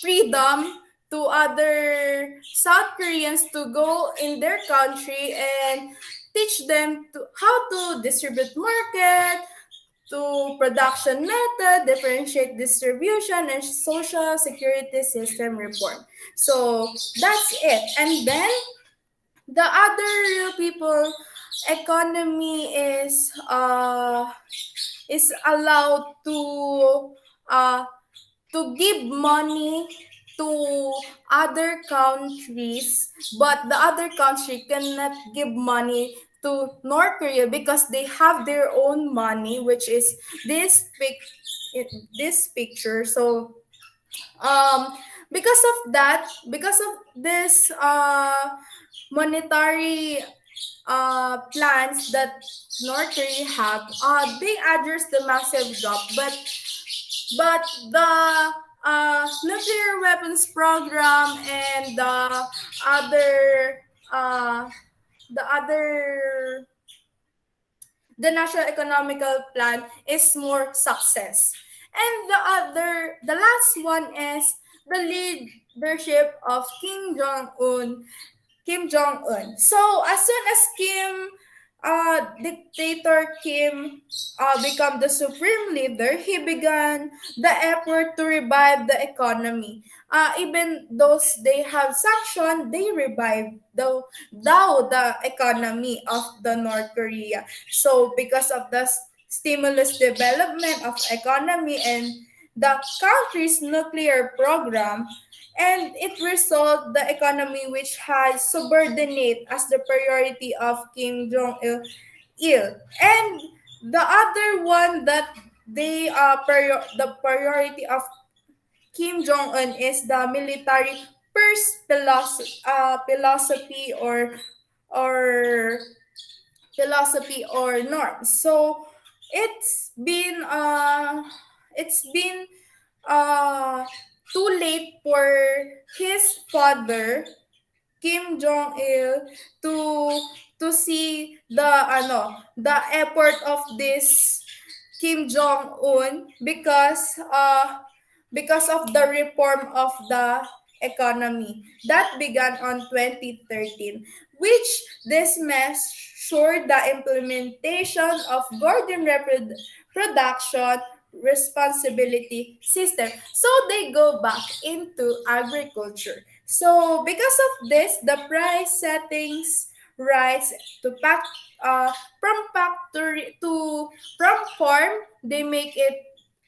freedom to other South Koreans to go in their country and teach them to how to distribute market, to production method, differentiate distribution, and social security system reform. So that's it. And then the other real people economy is allowed uh to give money to other countries, but the other country cannot give money to North Korea because they have their own money, which is this this picture. So um because of this monetary plans that North Korea have, they address the massive gap, but the nuclear weapons program and other uh, the other the national economical plan is more success. And the last one is the leadership of Kim Jong-un. So as soon as dictator Kim become the supreme leader, he began the effort to revive the economy. Even though they have sanction, they revive the economy of the North Korea. So because of the stimulus development of economy and the country's nuclear program, and it resolved the economy which has subordinate as the priority of Kim Jong-il. And the other one that the priority of Kim Jong-un is the military first or philosophy or norms. So it's been uh it's been uh too late for his father Kim Jong Il to see the effort of this Kim Jong Un because of the reform of the economy that began on 2013, which this measured the implementation of Gordon production responsibility system. So they go back into agriculture. So because of this, the price settings rights to pack from factory to from farm, they make it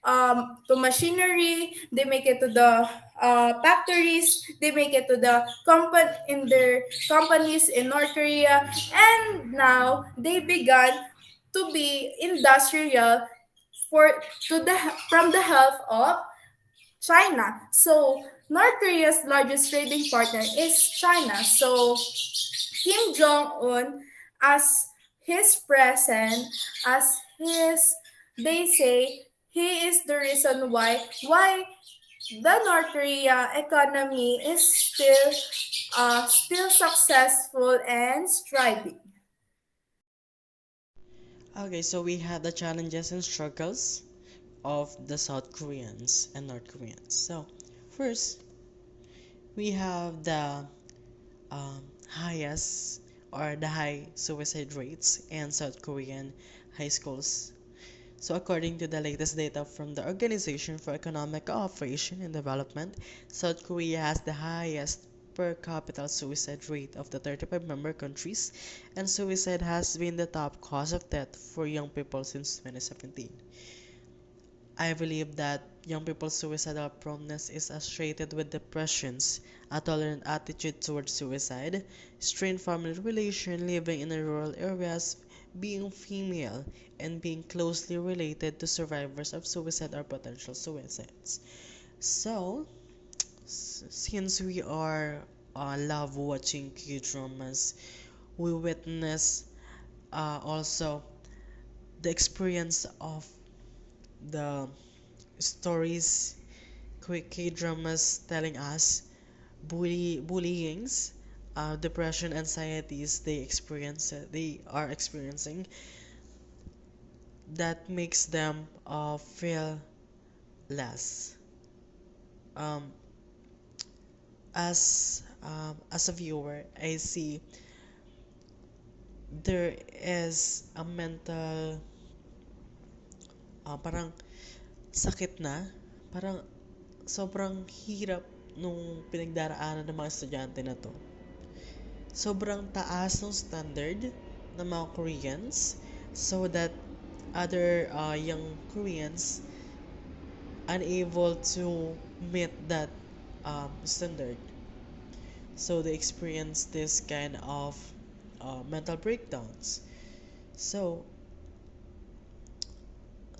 to machinery, they make it to the factories, they make it to the in their companies in North Korea, and now they began to be industrial for to the from the help of China. So North Korea's largest trading partner is China. So Kim Jong Un, as his present, as his, they say he is the reason why the North Korea economy is still successful and striving. Okay, so we have the challenges and struggles of the South Koreans and North Koreans. So, first, we have the highest or the high suicide rates in South Korean high schools. So, according to the latest data from the Organization for Economic Cooperation and Development, South Korea has the highest per capita suicide rate of the 35 member countries, and suicide has been the top cause of death for young people since 2017. I believe that young people's suicidal proneness is associated with depressions, a tolerant attitude towards suicide, strained family relation, living in the rural areas, being female, and being closely related to survivors of suicide or potential suicides. So, since we are love watching K-dramas, we witness also the experience of the stories K-dramas telling us bullyings, depression, anxieties they are experiencing that makes them feel less. Um, as a viewer, I see there is a mental parang sakit na, parang sobrang hirap nung pinagdaraanan ng mga estudyante na to. Sobrang taas ng standard ng mga Koreans so that other young Koreans unable to meet that standard. So they experience this kind of mental breakdowns. So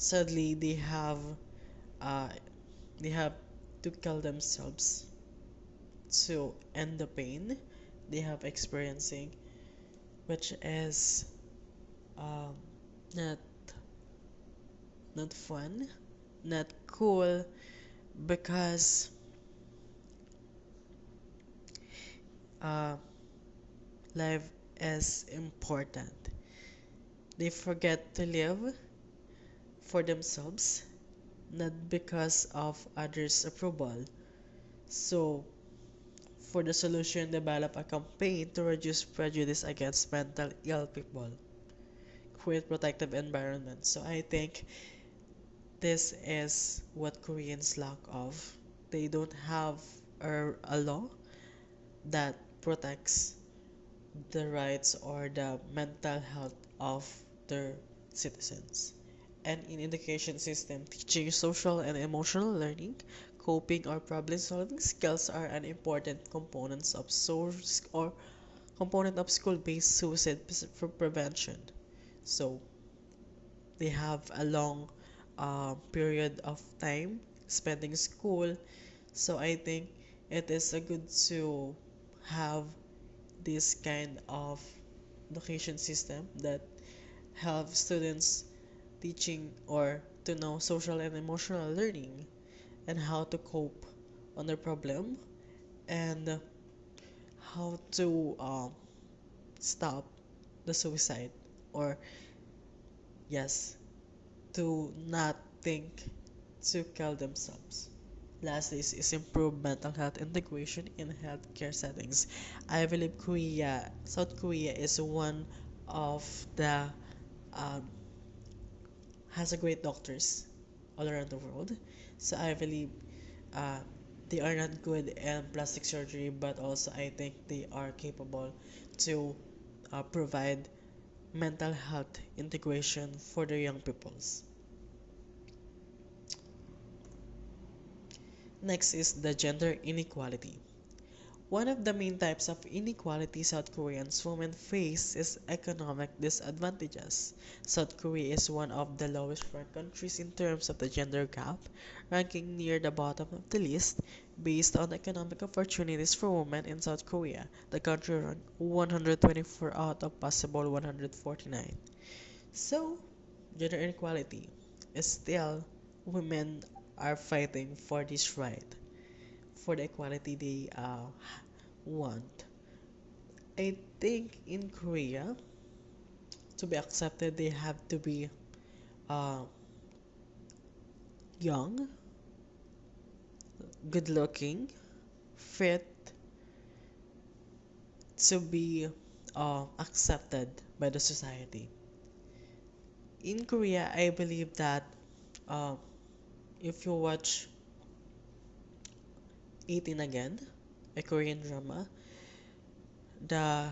sadly uh, they have to kill themselves to end the pain they have experiencing, which is um, not not fun, not cool, because uh, life is important. They forget to live for themselves, not because of others' approval. So, for the solution, develop a campaign to reduce prejudice against mental ill people, create protective environments. So, I think this is what Koreans lack of. They don't have a law that protects the rights or the mental health of their citizens. And in education system, teaching social and emotional learning, coping or problem solving skills are an important components of source or component of school-based suicide prevention. So they have a long period of time spending school. So I think it is a good to have this kind of education system that help students teaching or to know social and emotional learning and how to cope on their problem and how to stop the suicide or yes to not think to kill themselves. Lastly is improve mental health integration in healthcare settings. I believe South Korea is one of the um, has a great doctors all around the world. So I believe uh, they are not good in plastic surgery, but also I think they are capable to provide mental health integration for the young peoples. Next is the gender inequality. One of the main types of inequality South Koreans women face is economic disadvantages. South Korea is one of the lowest ranked countries in terms of the gender gap, ranking near the bottom of the list based on economic opportunities for women in South Korea. The country ranked 124 out of possible 149. So, gender inequality is still women are fighting for this right, for the equality they want. I think in Korea, to be accepted, they have to be uh, young, good looking, fit to be accepted by the society. In Korea, I believe that uh, if you watch 18 again, a Korean drama, the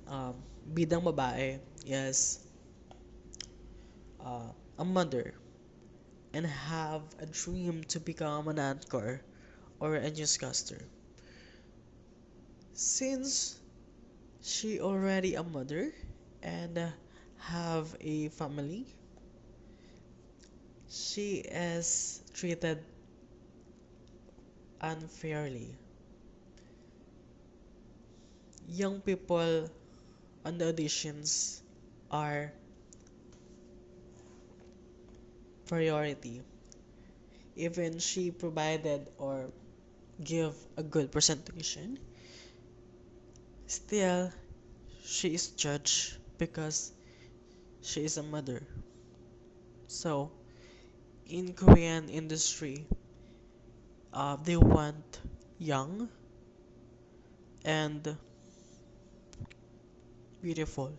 um, bidang babae is a mother and have a dream to become an anchor or a newscaster. Since she already a mother and have a family, she is treated unfairly. Young people on the auditions are priority. Even she provided or give a good presentation, still she is judged because she is a mother. So in Korean industry, they want young and beautiful.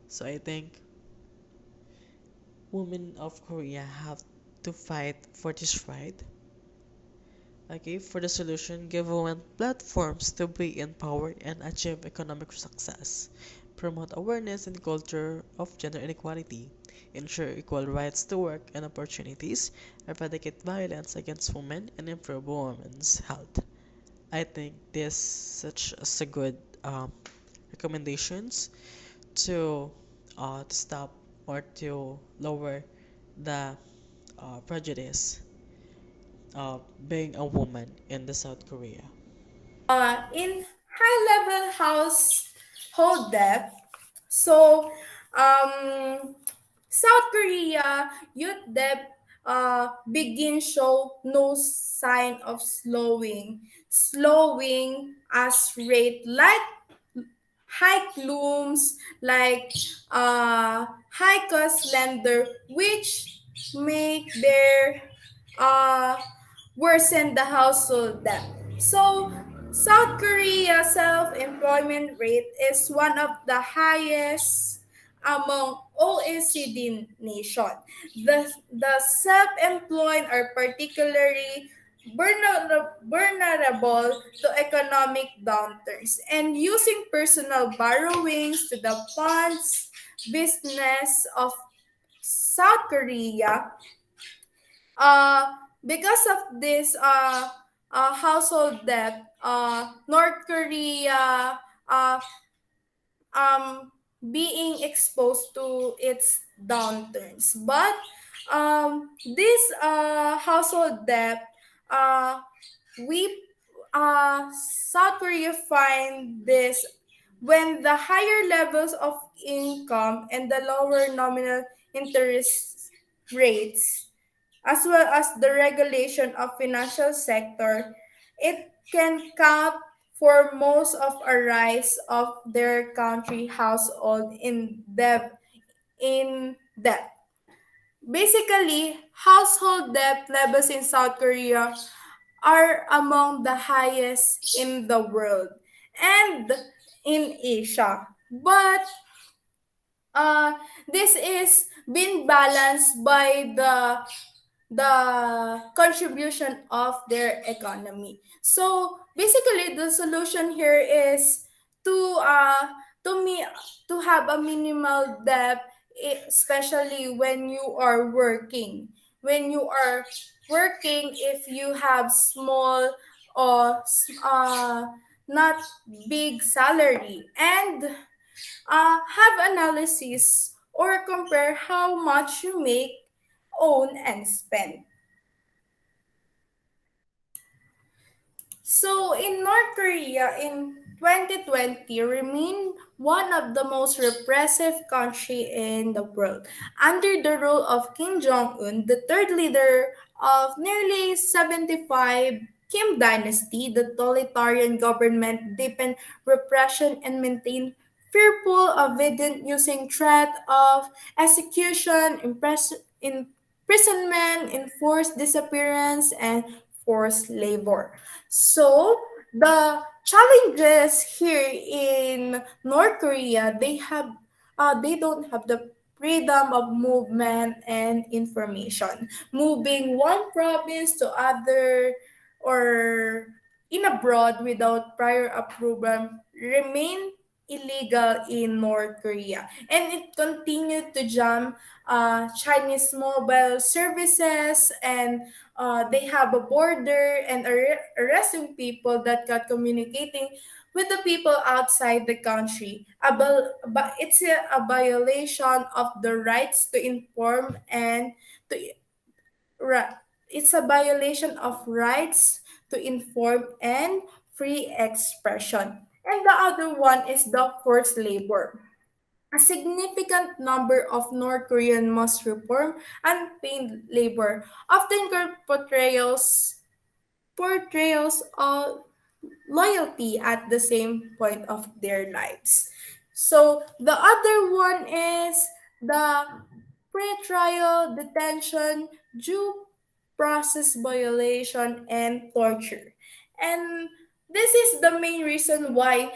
So I think women of Korea have to fight for this right. Okay, for the solution, give women platforms to be empowered and achieve economic success, promote awareness and culture of gender inequality, ensure equal rights to work and opportunities, eradicate violence against women, and improve women's health. I think this such as a good recommendations to stop or to lower the prejudice of being a woman in the South Korea. In high level household debt, so South Korea youth debt begin show no sign of slowing as rate like high looms like high cost lender which make their uh, worsen the household debt. So South Korea self-employment rate is one of the highest among OECD nation. The self-employed are particularly vulnerable to economic downturns and using personal borrowings to the funds business of South Korea because of this household debt, North Korea uh, being exposed to its downturns. But this household debt, uh, we South Korea find this when the higher levels of income and the lower nominal interest rates as well as the regulation of financial sector, it can count for most of a rise of their country household in debt. Basically, household debt levels in South Korea are among the highest in the world and in Asia. But this is being balanced by the contribution of their economy. So basically, the solution here is to to me to have a minimal debt, especially when you are working. When you are working, if you have small or not big salary, and have analysis or compare how much you make, own, and spend. So in North Korea in 2020 remained one of the most repressive country in the world. Under the rule of Kim Jong-Un, the third leader of nearly 75 Kim dynasty, the totalitarian government deepened repression and maintained fearful of it using threat of execution, imprisonment, enforced disappearance, and forced labor. So the challenges here in North Korea, they don't have the freedom of movement and information. Moving one province to other or in abroad without prior approval remain illegal in North Korea. And it continued to jam Chinese mobile services, and they have a border and arresting people that got communicating with the people outside the country. But it's a violation of the rights to inform and to it's a violation of rights to inform and free expression. And the other one is the forced labor. A significant number of North Korean must reform unpaid labor, often portrayals of loyalty at the same point of their lives. So the other one is the pre-trial detention, due process violation, and torture. And this is the main reason why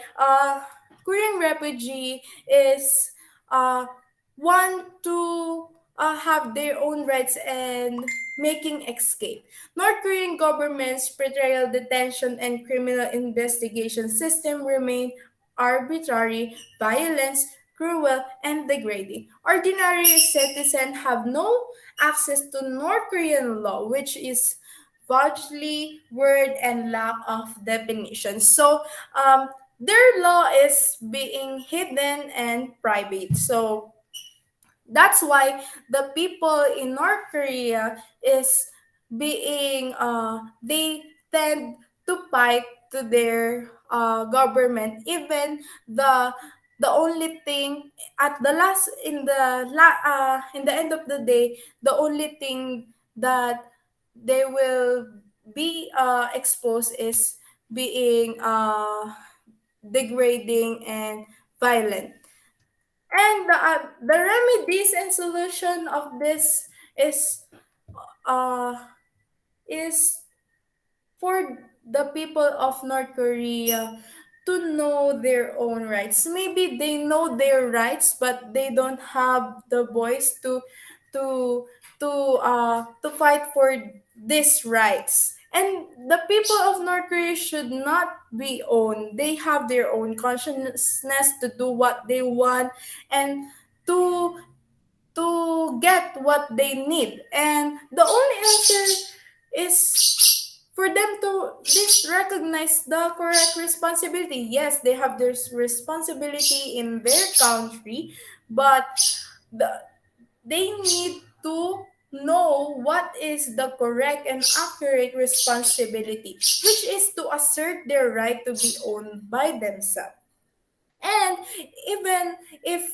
Korean refugee is want to have their own rights and making escape. North Korean government's pretrial detention and criminal investigation system remain arbitrary, violent, cruel, and degrading. Ordinary citizens have no access to North Korean law, which is vagely word and lack of definition. So their law is being hidden and private. So that's why the people in North Korea is being they tend to fight to their government, even the the only thing at the last in the end of the day, the only thing that they will be exposed is being degrading and violent. And the remedies and solution of this is uh, is for the people of North Korea to know their own rights. Maybe they know their rights, but they don't have the voice to to fight for these rights. And the people of North Korea should not be owned. They have their own consciousness to do what they want and to get what they need. And the only answer is for them to just recognize the correct responsibility. Yes, they have this responsibility in their country, but the, they need to know what is the correct and accurate responsibility, which is to assert their right to be owned by themselves. And even if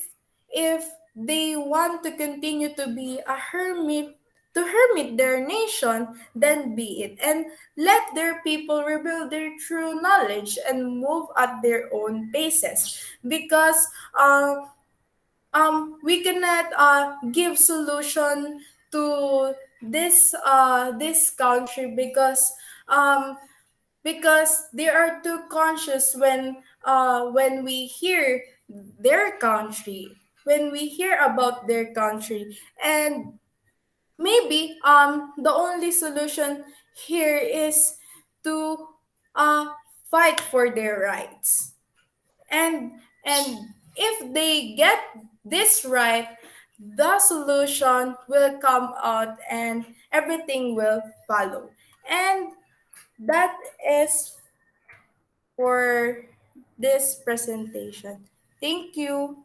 they want to continue to be a hermit, to hermit their nation, then be it, and let their people reveal their true knowledge and move at their own paces. Because we cannot give solution to this country, because they are too conscious when we hear their country, when we hear about their country. And maybe the only solution here is to uh fight for their rights. And if they get this right, the solution will come out and everything will follow. And that is for this presentation. Thank you.